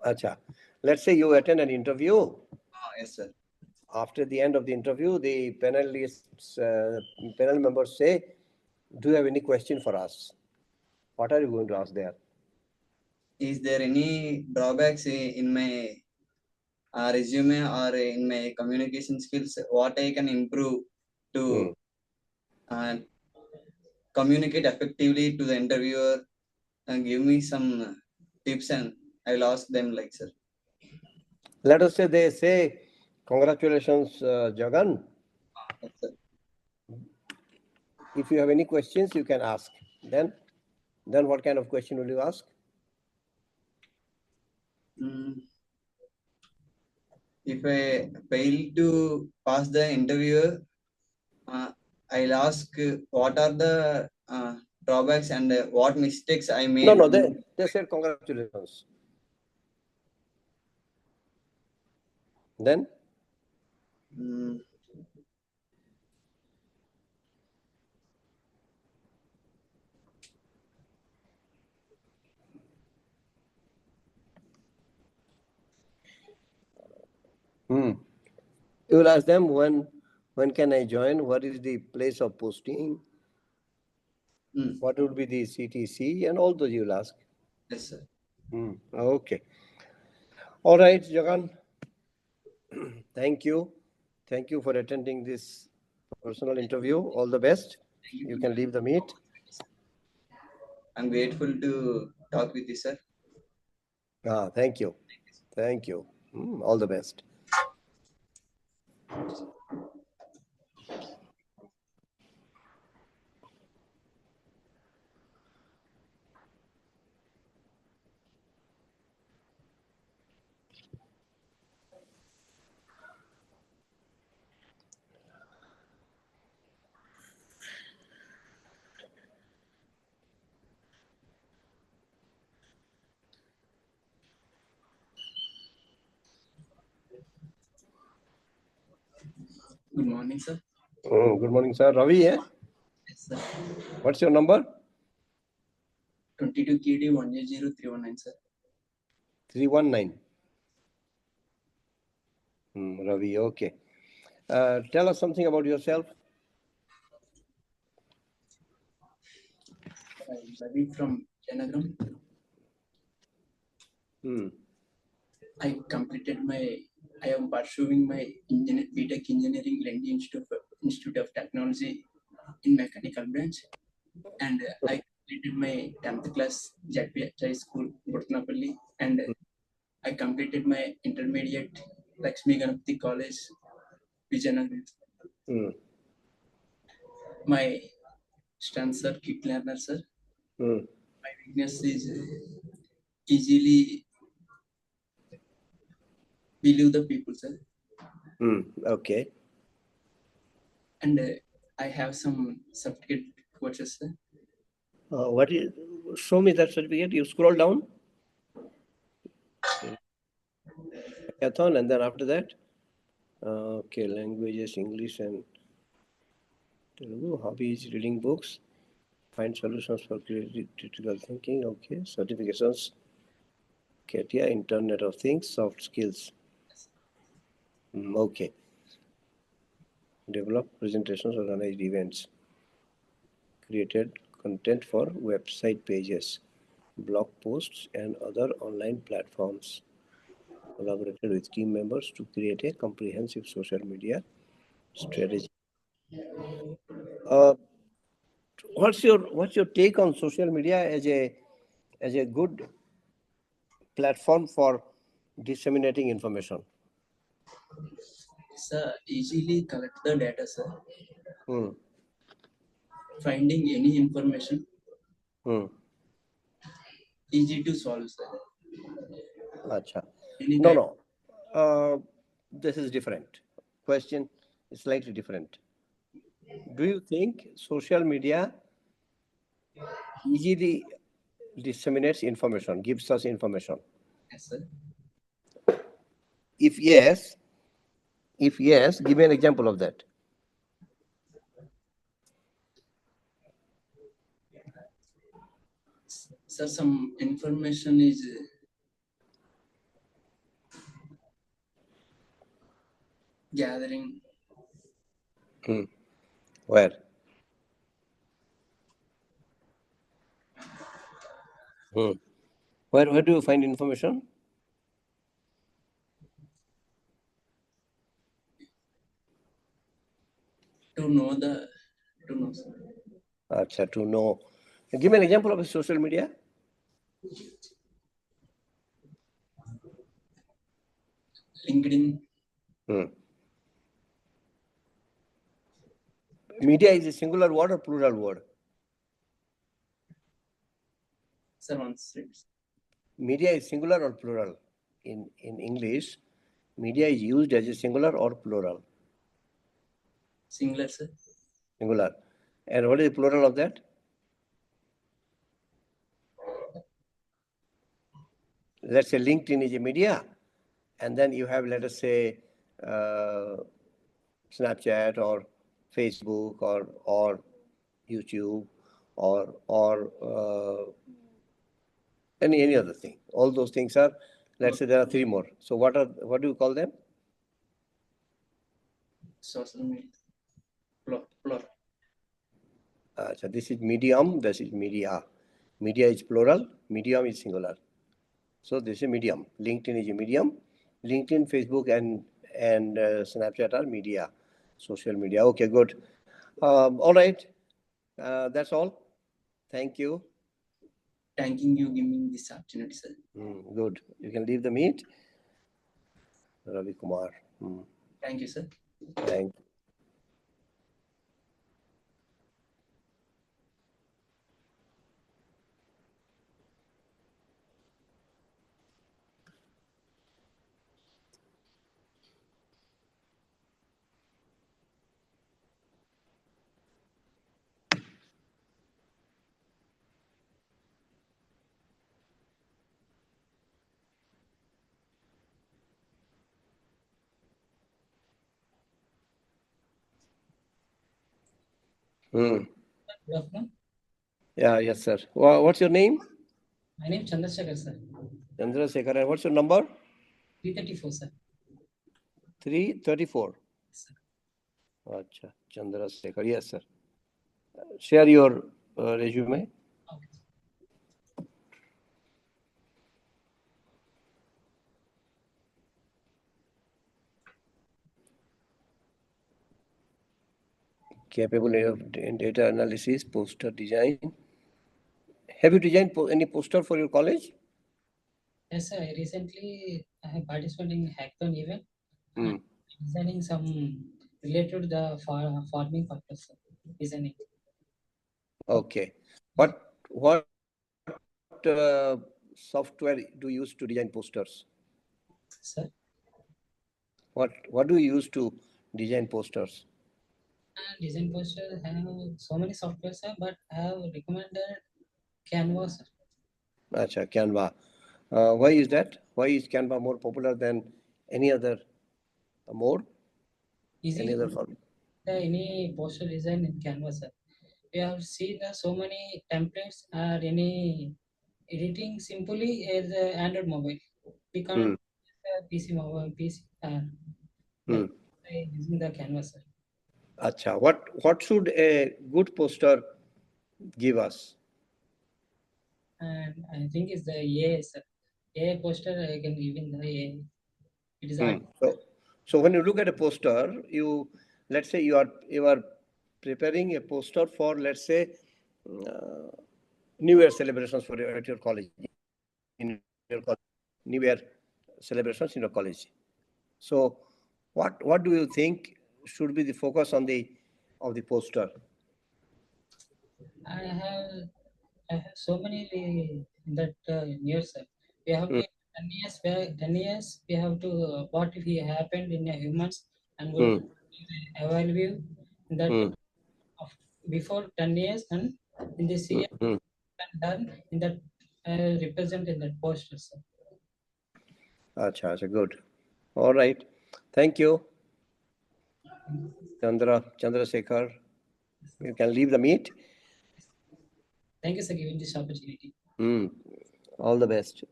Acha. Let's say you attend an interview. Yes, sir. After the end of the interview, the panelists, panel members say, do you have any question for us? What are you going to ask there? Is there any drawbacks in my resume or in my communication skills? What I can improve to communicate effectively to the interviewer and give me some tips, and I will ask them like, sir. Let us say they say, congratulations, Jagan. Yes, sir. If you have any questions, you can ask. Then what kind of question will you ask? If I fail to pass the interviewer, I'll ask what are the drawbacks and what mistakes I made. No, they said congratulations. Then? You will ask them when can I join? What is the place of posting? What would be the CTC and all those you will ask. Yes, sir. Okay. All right, Jagan. Thank you. Thank you for attending this personal interview. All the best. You can leave the meet. I'm grateful to talk with you, sir. Thank you. Thank you. All the best. Good morning, sir. Good morning, sir. Ravi, eh? Yes, sir. What's your number? 22 KD 180319, sir. 319. Ravi, okay. Tell us something about yourself. I'm Ravi from Janagram. I am pursuing my BTech Engineering Lendi Institute of Technology in Mechanical branch, and I completed my 10th class JPHI school, Gurtnapalli, and I completed my intermediate Lakshmi Ganapati College, Vijayanagar. My strengths are quick learner, sir. My weakness is easily believe the people, sir. Okay. And I have some certificate courses, sir. What is? Show me that certificate. You scroll down. Hackathon, and then after that, okay, languages, English and Telugu. Hobbies, reading books. Find solutions for critical thinking. Okay, certifications. CATIA, Internet of Things, soft skills. Okay. Develop presentations, organized events. Created content for website pages, blog posts, and other online platforms. Collaborated with team members to create a comprehensive social media strategy. What's your take on social media as a good platform for disseminating information? Sir, easily collect the data, sir. Finding any information, easy to solve, sir. Acha. No. This is different. Question is slightly different. Do you think social media easily disseminates information, gives us information? Yes, sir. If yes, give me an example of that. Sir, some information is gathering. Where? Where do you find information? To know, sir. Acha, to know. Give me an example of a social media. LinkedIn. Media is a singular word or plural word? Sir, one second. Media is singular or plural? In English, media is used as a singular or plural? Singular, sir. Singular. And what is the plural of that? Let's say LinkedIn is a media, and then you have, let us say, Snapchat or Facebook or YouTube or any other thing. All those things are, let's say there are three more. So what do you call them? Social media. Plural. So this is medium, this is media. Media is plural, medium is singular. So this is medium. LinkedIn is a medium. LinkedIn, Facebook, and Snapchat are media, social media. Okay, good. All right. That's all. Thank you. thanking you giving this opportunity, sir. Good. You can leave the meet. Ravi Kumar. Thank you, sir. Thank you. Good afternoon. Yeah, yes, sir. What's your name? My name is Chandrasekhar, sir. Chandrasekhar. And what's your number? 334, sir. 334. Acha, Chandrasekhar. Yes, sir. Share your resume. Okay. Capable of data analysis, poster design. Have you designed any poster for your college? Yes, sir. I have participated in hackathon event. Hmm. Designing some related to the farming purpose, sir. Designing. Okay. What software do you use to design posters? Sir. What do you use to design posters? Design poster have so many software, sir, but I have recommended Canva, sir. Acha, Canva. Why is that? Why is Canva more popular than any other mode? Easy. Any other form? Any poster design in Canva, sir. We have seen so many templates or any editing simply as a Android mobile. We can't use a PC mobile, PC. Using the Canva, sir. Acha, what should a good poster give us? And I think it's the EJS, sir. AI poster I can give in the AI. It is So when you look at a poster, let's say you are preparing a poster for, let's say, New Year celebrations at your college, New Year celebrations in your college. So what do you think should be the focus of the poster? I have so many that news, sir. We have to 10 years we have to what if it happened in a humans and will evaluate that before 10 years and in this year done in that represent in that poster, sir. Acha, good. All right. Thank you. Chandrasekhar. You can leave the meet. Thank you, sir, giving this opportunity. All the best.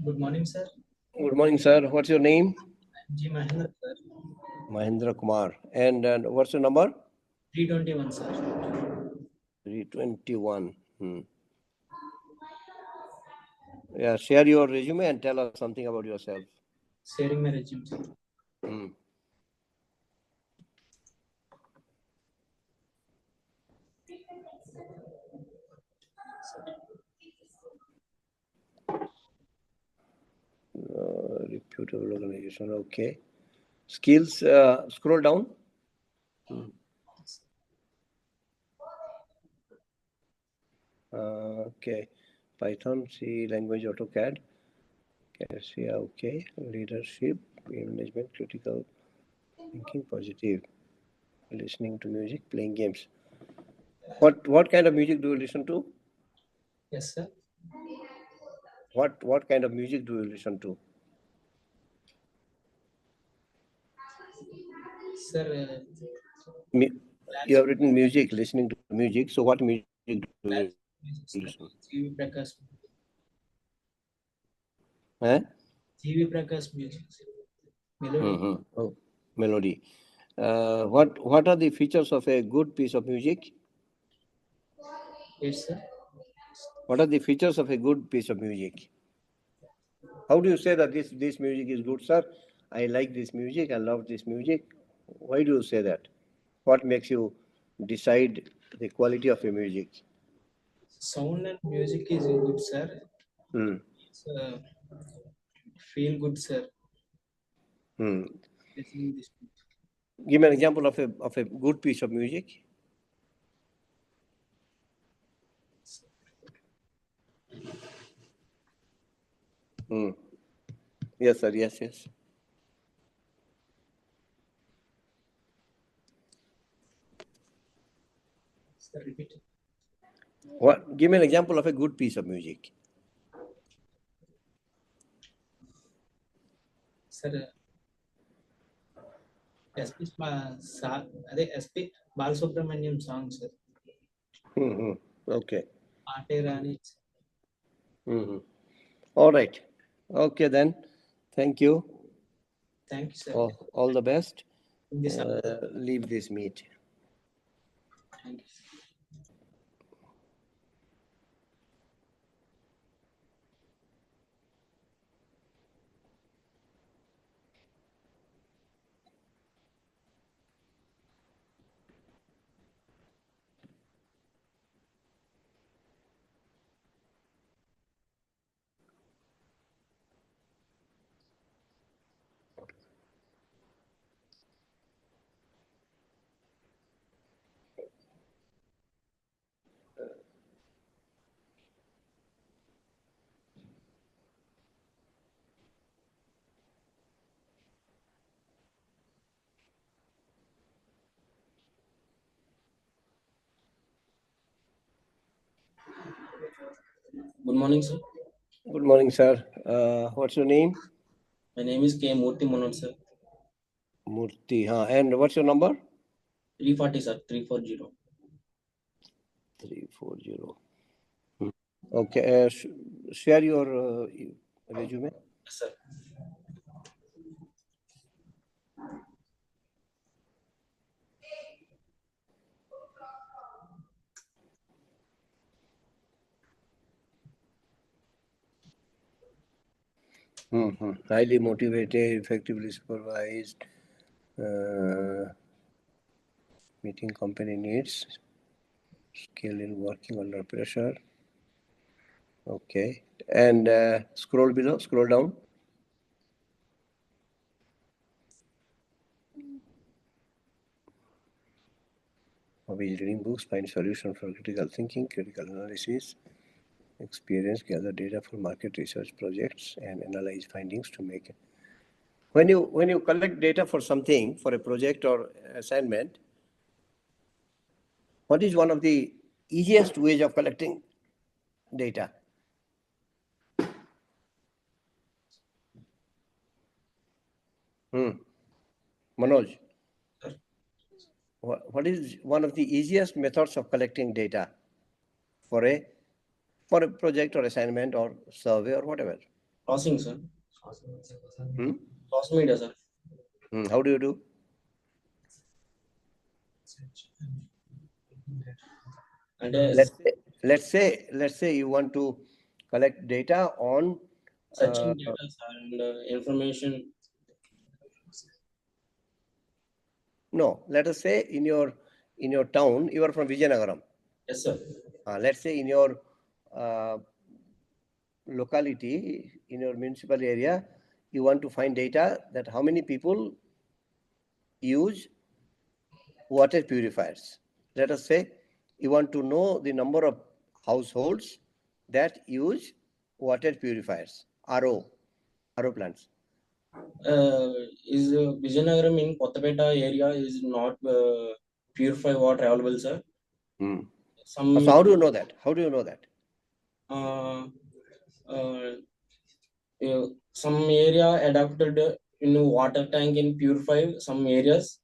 Good morning, sir. Good morning, sir. What's your name? G. Mahendra, sir. Mahendra Kumar. And what's your number? 321, sir. 321. Yeah, share your resume and tell us something about yourself. Sharing my resume, sir. Reputable organization. Okay. Skills. Scroll down. Okay. Python, C language, AutoCAD. Cassia, okay. Leadership, management, critical thinking, positive. Listening to music, playing games. What kind of music do you listen to? Yes, sir. What kind of music do you listen to? Sir, you have written music, listening to music. So what music do you listen? GV Prakash. Eh? GV Prakash music. Melody. Oh, melody. What are the features of a good piece of music? Yes, sir. What are the features of a good piece of music? How do you say that this music is good, sir? I like this music. I love this music. Why do you say that? What makes you decide the quality of a music? Sound and music is good, sir. Hmm. It's, feel good, sir. Hmm. Listening this. Give me an example of a good piece of music. Hmm. Yes, sir. Yes, yes. Sir, repeat. What? Give me an example of a good piece of music. Sir, SP అదే SP Balasubrahmanyam song sir. Okay. ఆటే రాణి. Mm-hmm. All right. Okay then. Thank you. Thank you, sir. All the best. This Leave this meet. Thank you. Good morning, sir. Good morning, sir. What's your name? My name is K. Murthy Manoj, sir. Murthy. And what's your number? 340, sir. 340. 340. Okay. Share your resume. Yes, sir. Highly motivated, effectively supervised, meeting company needs, skill in working under pressure. Okay. And scroll below, scroll down. Hobbies, reading books, find solution for critical thinking, critical analysis, experience, gather data for market research projects, and analyze findings to make it. When you collect data for something, for a project or assignment, what is one of the easiest ways of collecting data? Manoj, what is one of the easiest methods of collecting data for a project or assignment or survey or whatever? Crossing, sir. Cross media, sir. How do you do? And let's say you want to collect data on searching data, sir, and information. No, let us say in your town, you are from Vijayanagaram. Yes, sir. Let's say in your locality, in your municipal area, you want to find data that how many people use water purifiers. Let us say you want to know the number of households that use water purifiers, RO plants. Is Vijayanagaram in Kottapeta area is not purified water available, sir? So how do you know that? How do you know that? Some area adapted in water tank in purify some areas.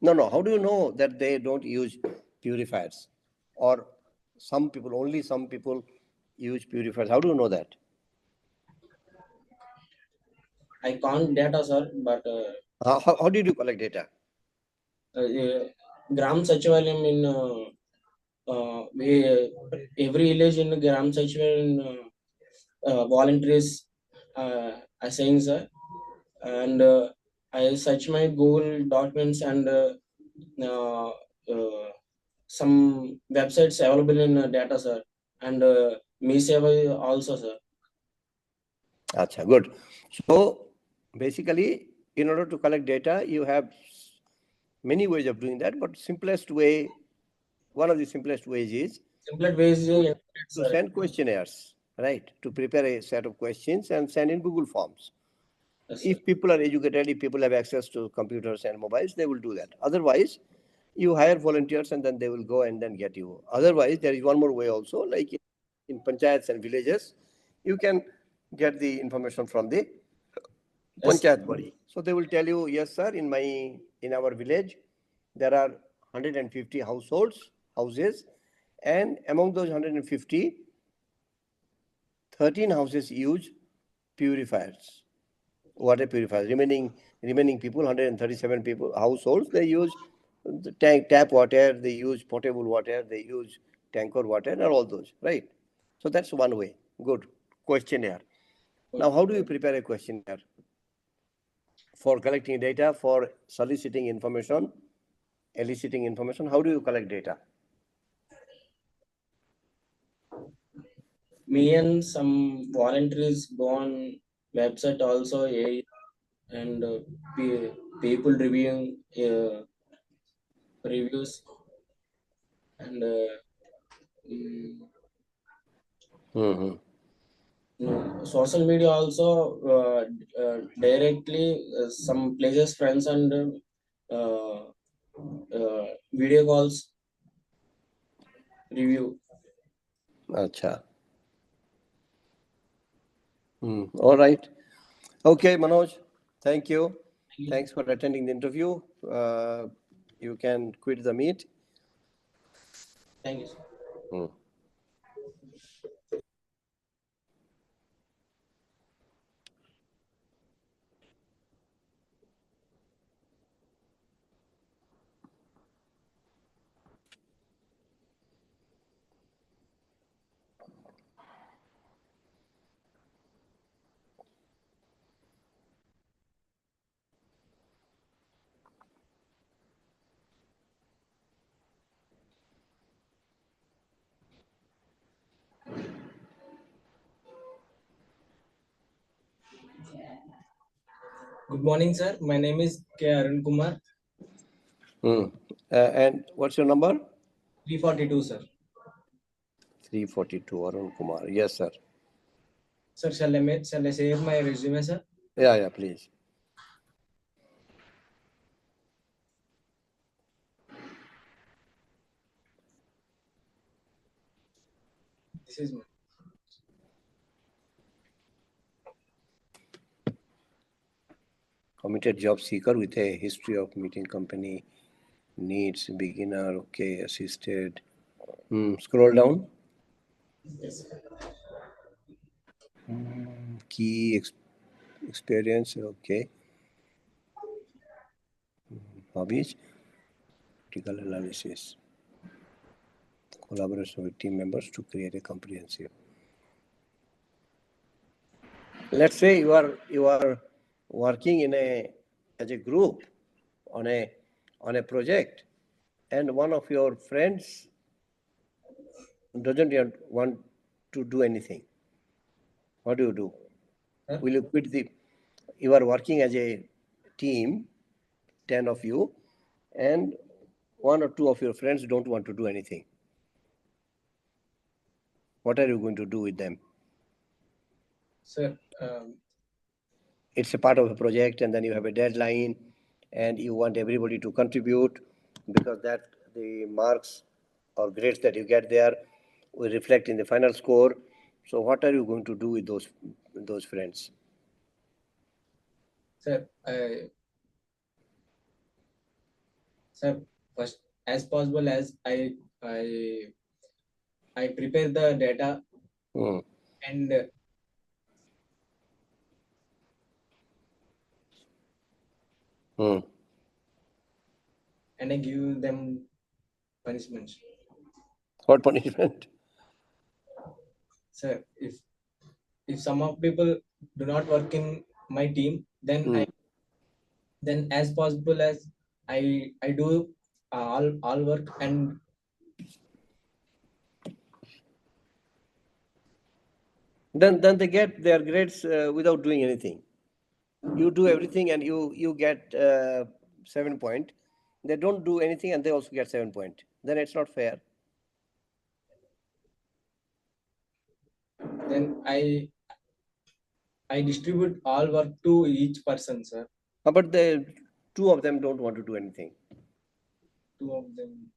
No. How do you know that they don't use purifiers? Or only some people use purifiers? How do you know that? I can't data, sir, but how did you collect data? Gram Sachivalayam in every village in Gram Sachivalayam volunteers assigned, sir, and I search my Google documents and uh, some websites available in data, sir, and MECH-B also, sir. Acha, good. So basically, in order to collect data, you have many ways of doing that, but simplest way, one of the simplest ways is to send questionnaires, right? To prepare a set of questions and send in Google Forms. Yes, if people are educated, if people have access to computers and mobiles, they will do that. Otherwise, you hire volunteers and then they will go and then get you. Otherwise, there is one more way also, like in panchayats and villages, you can get the information from the panchayat body. So they will tell you, yes, sir, in our village, there are 150 houses, and among those 150, 13 houses use purifiers, water purifiers. Remaining people, 137 people, households, they use the tap water, they use potable water, they use tanker water, and all those, right? So that's one way. Good. Questionnaire. Now, how do you prepare a questionnaire? For collecting data, for soliciting information, eliciting information, how do you collect data? Me and some volunteers go on website also, and people reviewing reviews and social media also, directly some places friends and video calls review. Acha. All right. Okay, Manoj, thank you. Thanks for attending the interview. You can quit the meet. Thank you, sir. Good morning, sir. My name is K. Arun Kumar. And what's your number? 342, sir. 342, Arun Kumar. Yes, sir. Sir, shall I share my resume, sir? Yeah, please. This is Committed job seeker with a history of meeting company needs, beginner, okay, assisted. Scroll down. Yes. Key experience, okay. Hobbies, critical analysis, collaboration with team members to create a comprehensive. Let's say you are working as a group on a project, and one of your friends doesn't want to do anything. What do you do? Huh? Will you quit you are working as a team, 10 of you, and one or two of your friends don't want to do anything. What are you going to do with them? Sir, it's a part of a project, and then you have a deadline, and you want everybody to contribute, because that the marks or grades that you get there will reflect in the final score. So what are you going to do with those friends? Sir, first, as possible as I prepare the data and and I give them punishments. What punishment? So if some of people do not work in my team, then then as possible as I do all work, and then they get their grades without doing anything. You do everything and you get 7 point. They don't do anything and they also get 7 point. Then it's not fair. then I distribute all work to each person, sir. But the two of them don't want to do anything. Two of them.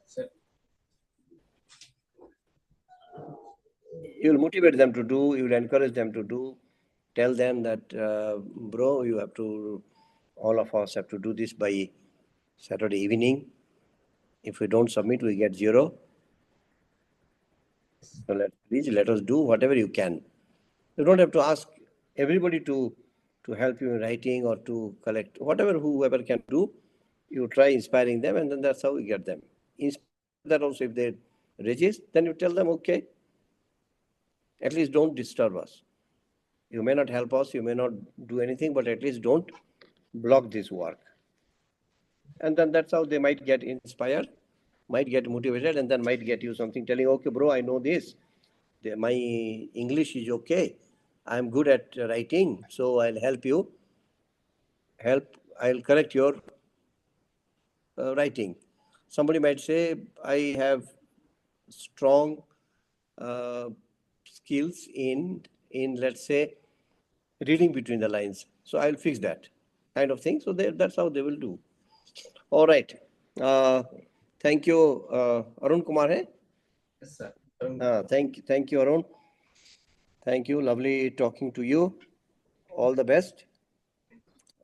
Sir. You'll motivate them to do, you'll encourage them to do, tell them that, bro, you have to, all of us have to do this by Saturday evening. If we don't submit, we get 0. So please let us do whatever you can. You don't have to ask everybody to help you in writing or to collect. Whoever can do, you try inspiring them, and then that's how you get them. That also, if they resist, then you tell them, okay, at least don't disturb us. You may not help us, you may not do anything, but at least don't block this work. And then that's how they might get inspired, might get motivated, and then might get you something telling, okay, bro, I know this. My English is okay. I'm good at writing, so I'll help you. I'll correct your writing. Somebody might say, I have strong skills in let's say reading between the lines, so I'll fix that kind of thing. So that's how they will do. All right. Thank you, Arun Kumar. Hai? Yes, sir. Thank you, Arun. Thank you. Lovely talking to you. All the best.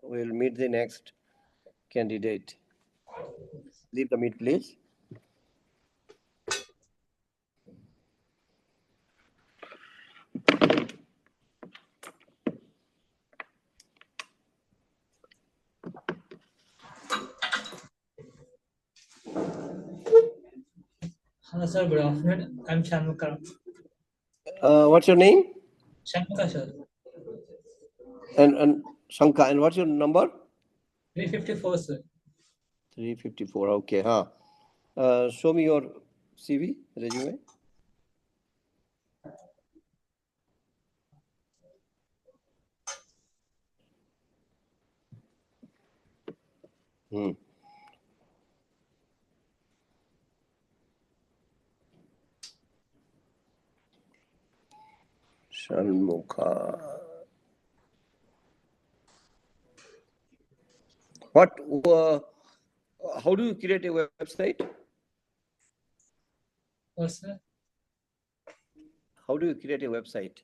We'll meet the next candidate. Leave the meet, please. Hello, sir. Good afternoon. I'm Shanmuka. What's your name? Shanmuka, sir. And Shanka. And what's your number? 354, sir. 354. Okay. Show me your CV, resume. Shanmukha. How do you create a website? What, sir? How do you create a website?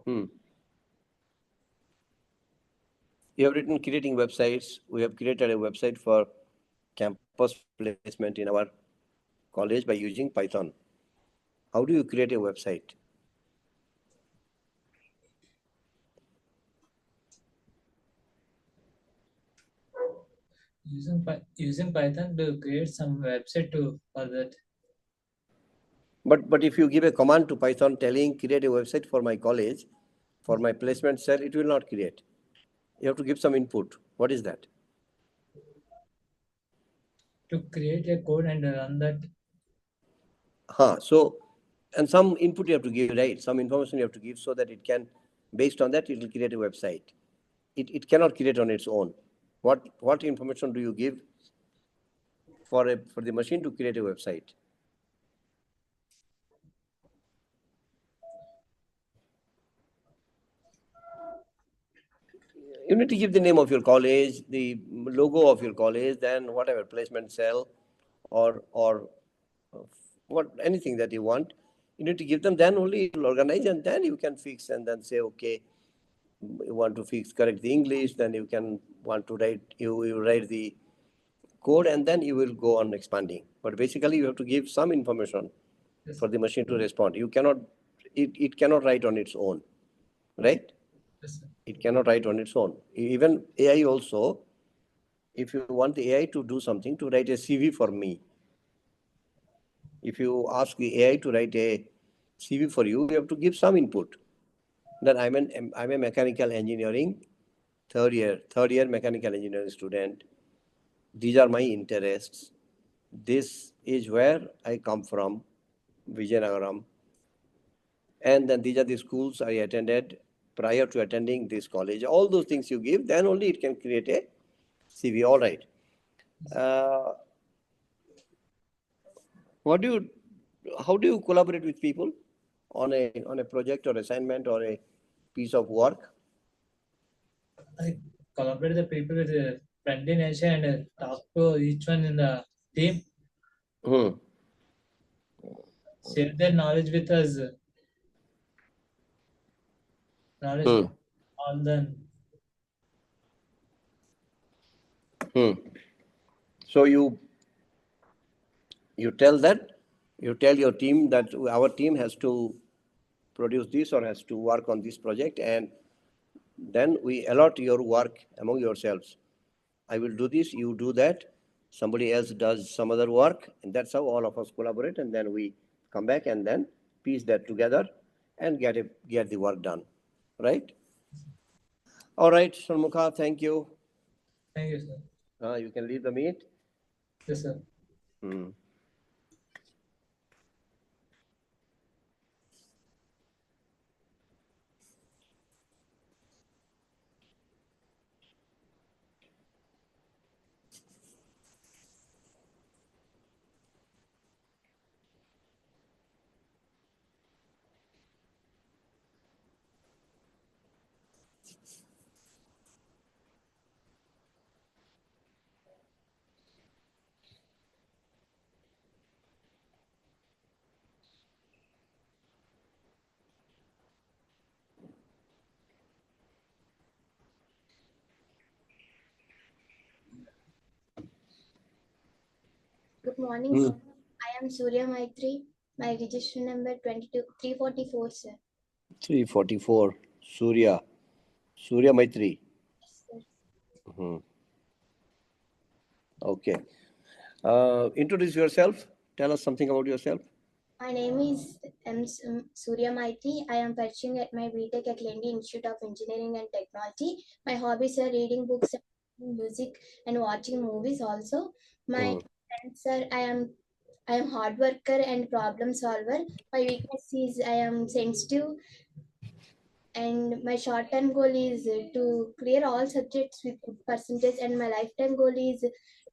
You have written creating websites. We have created a website for campus placement in our college by using Python. How do you create a website? Using Python to create some website for that. But if you give a command to Python telling create a website for my college, for my placement cell, it will not create. You have to give some input. What is that? To create a code and run that. So, and some input you have to give, right? Some information you have to give so that it can, based on that, it will create a website. It cannot create on its own. What information do you give for the machine to create a website? You need to give the name of your college, the logo of your college, then whatever placement cell or what anything that you want. You need to give them, then only it will organize, and then you can fix and then say, okay, you want to correct the English, then you can want to write, you write the code, and then you will go on expanding. But basically, you have to give some information for the machine to respond. You cannot, it cannot write on its own, right? Yes, sir. It cannot write on its own. Even AI also, if you want the AI to do something, to write a CV for me, if you ask the AI to write a CV for you, you have to give some input. That I'm a mechanical engineering third year mechanical engineering student. These are my interests. This is where I come from, Vijayanagaram. And then these are the schools I attended prior to attending this college. All those things you give, then only it can create a CV. All right. How do you collaborate with people on a project or assignment or a piece of work? I collaborate the people with a friendly nature and talk to each one in the team. Share their knowledge with us. Knowledge all them. So you tell your team that our team has to produce this or has to work on this project, and then we allot your work among yourselves. I will do this, you do that, somebody else does some other work, and that's how all of us collaborate, and then we come back and then piece that together and get the work done, right? All right, Shanmukha, thank you. Thank you, sir. You can leave the meet. Yes, sir. Good morning, sir. I am Surya Maitri. My registration number 344, sir. 344, Surya Maitri. Yes, sir. Okay. Introduce yourself. Tell us something about yourself. My name is Surya Maitri. I am pursuing at my BTech at Lendi Institute of Engineering and Technology. My hobbies are reading books, music, and watching movies also. My friends are I am hard worker and problem solver. My weakness is I am sensitive, and my short-term goal is to clear all subjects with good percentage, and my lifetime goal is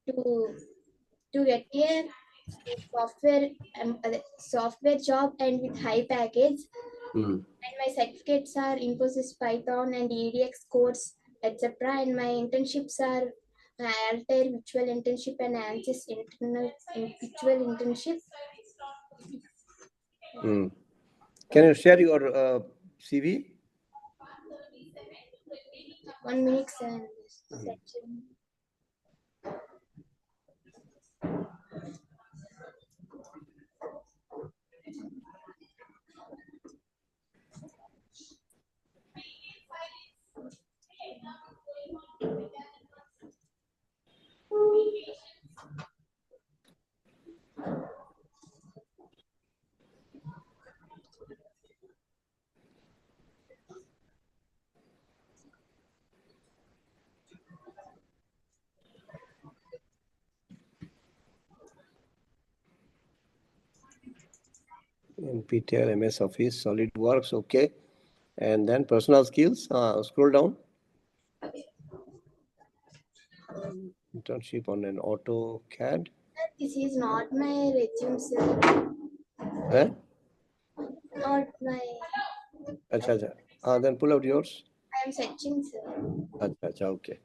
to get a software software job and with high package. And my certificates are Infosys Python and EDX course, etc. And my internships are Altair virtual internship and ANSYS internal virtual internship. Can you share your CV? 1 minute, sir. NPTEL, MS Office, SolidWorks, okay. And then personal skills, scroll down. Internship on an AutoCAD. This is not my resume, sir. Eh? Not my. Acha. Then pull out yours. I am searching, sir. Acha, okay.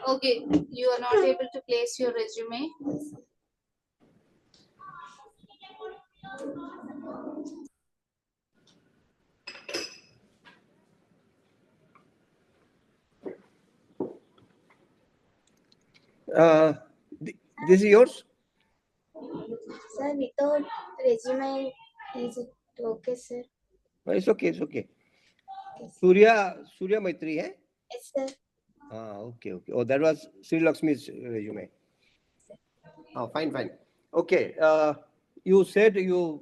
Okay, you are not able to place your resume. This is yours? Sir, without resume, is it okay, sir? It's okay, it's okay. Surya Maitri, eh? Yes, sir. Okay. Oh, that was Sri Lakshmi's resume. Oh, fine. Okay. You said your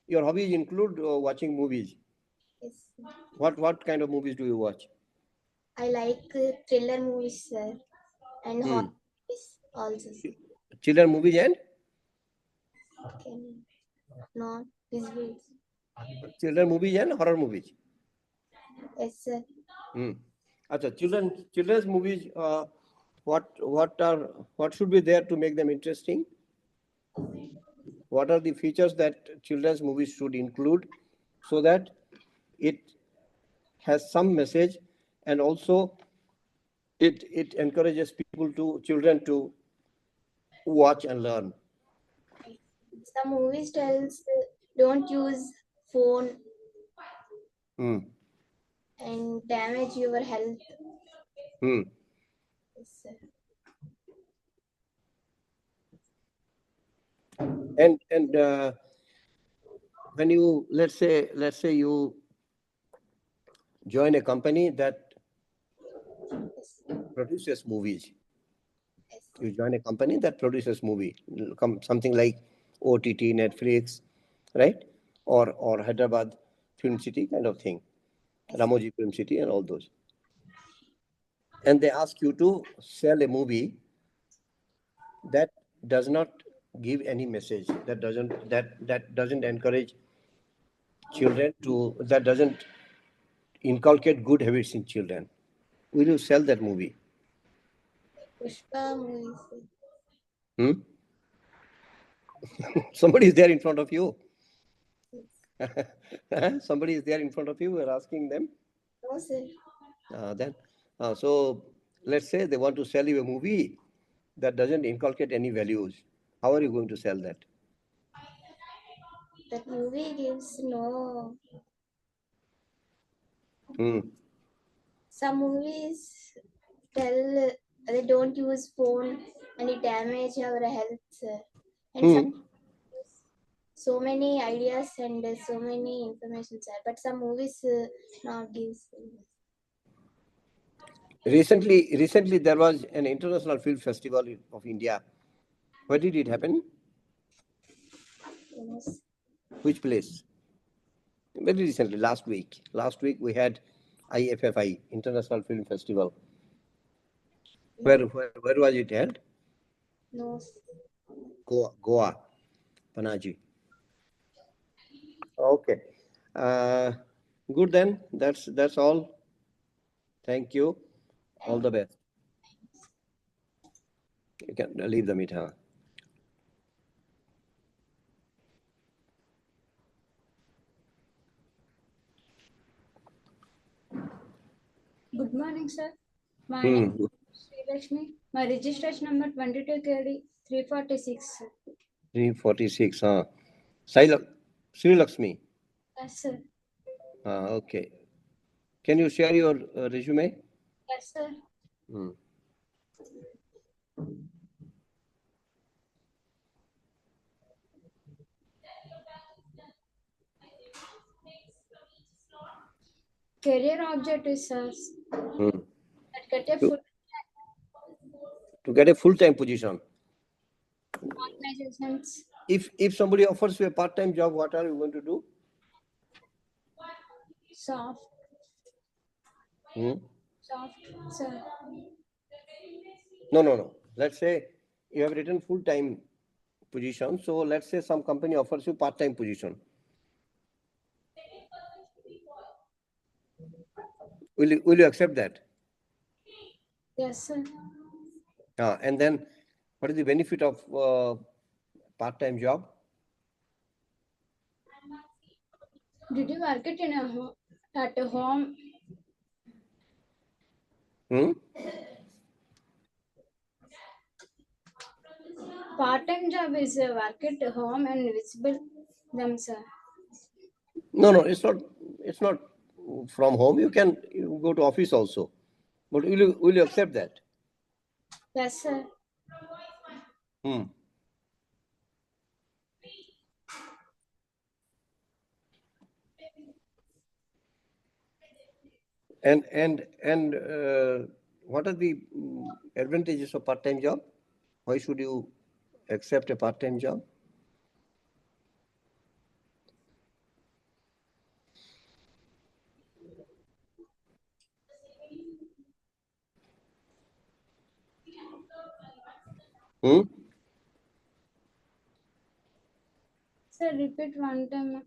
hobbies include watching movies. Yes. What kind of movies do you watch? I like thriller movies, sir, and horror movies also, sir. Children movies and Can not visuals. children movies and horror movies. Yes, sir. Achha, children's movies. What should be there to make them interesting? What are the features that children's movies should include so that it has some message and also it encourages children to watch and learn? Some movies tells don't use phone and damage your health. Yes, sir. And when you let's say you join a company that produces movies. You join a company that produces movie, something like OTT, Netflix, right? Or Hyderabad Film City kind of thing, Ramoji Film City and all those. And they ask you to sell a movie that does not give any message, that doesn't encourage children that doesn't inculcate good habits in children. Will you sell that movie? Pushpa movies. Somebody is there in front of you. Somebody is there in front of you. We're asking them. No, sir. So let's say they want to sell you a movie that doesn't inculcate any values. How are you going to sell that? That movie gives no. Some movies tell they don't use phone and it damage our health, sir. And some so many ideas and so many information, sir. But some movies not gives. Recently, there was an international film festival of India. Where did it happen? Yes. Which place? Very recently, last week. Last week we had IFFI, International Film Festival. Where was it held? No. Goa, Panaji. Okay. Good then. That's all. Thank you. All the best. You can leave the meet, huh? Good morning, sir. My name is Sri Lakshmi. My registration number 22 KD 346. 346, huh? Sri Lakshmi. Yes, sir. Okay. Can you share your resume? Yes, sir. Career objectives, sir. To get a full-time position. Organizations If somebody offers you a part-time job, what are you going to do? Soft. Hmm? Soft, sir. No. Let's say you have written full-time position. So let's say some company offers you part-time position. Will you accept that? Yes, sir. And then what is the benefit of part-time job? Did you work it at a home? Part-time job is work at home and visible them, sir. No, it's not. It's not from home. You can go to office also. But will you accept that? Yes, sir. And what are the advantages of part-time job? Why should you accept a part-time job? Sir, repeat one time.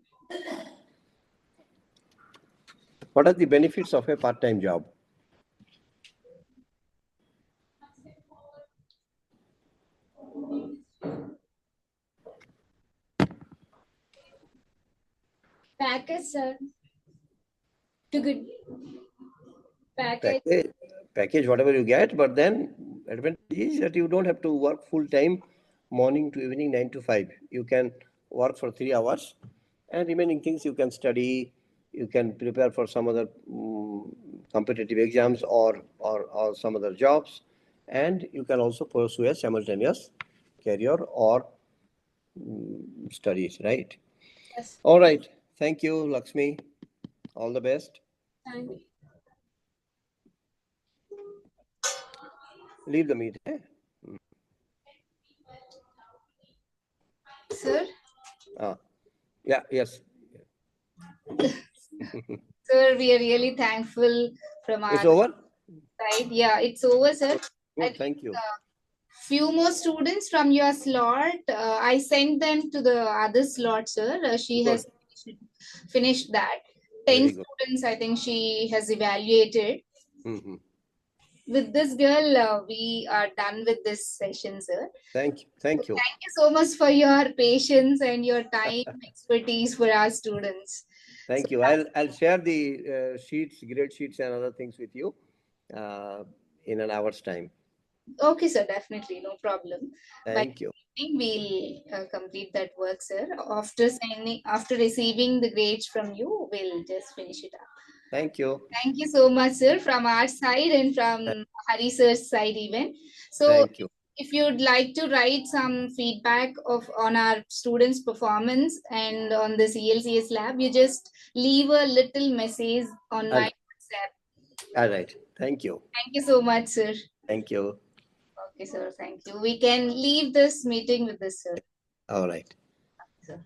What are the benefits of a part-time job? Package, sir. To good package. Package, whatever you get, but then advantage is that you don't have to work full-time, morning to evening, 9 to 5. You can work for 3 hours, and remaining things you can study, you can prepare for some other competitive exams or some other jobs, and you can also pursue a simultaneous career or studies, right? Yes. All right. Thank you, Lakshmi. All the best. Thank you. Leave the meet. Eh? Sir? Yeah, yes. Sir, we are really thankful from our It's over? side. Yeah, it's over, sir. Good, thank you. Few more students from your slot. I sent them to the other slot, sir. She Good. has finished that. 10 Very good. students, I think she has evaluated. With this girl, we are done with this session, sir. Thank you. Thank you so much for your patience and your time, expertise for our students. Thank you. I'll share the sheets, grade sheets, and other things with you in an hour's time. Okay, sir, definitely, no problem. Thank you. We'll complete that work, sir. After receiving the grades from you, we'll just finish it up. Thank you. Thank you so much, sir, from our side and from Hari sir's side even. So, Thank you. if you'd like to write some feedback on our students' performance and on this ELCS lab, you just leave a little message on my WhatsApp. All right. Thank you. Thank you so much, sir. Thank you. Okay, sir. Thank you. We can leave this meeting with this, sir. All right. Sir.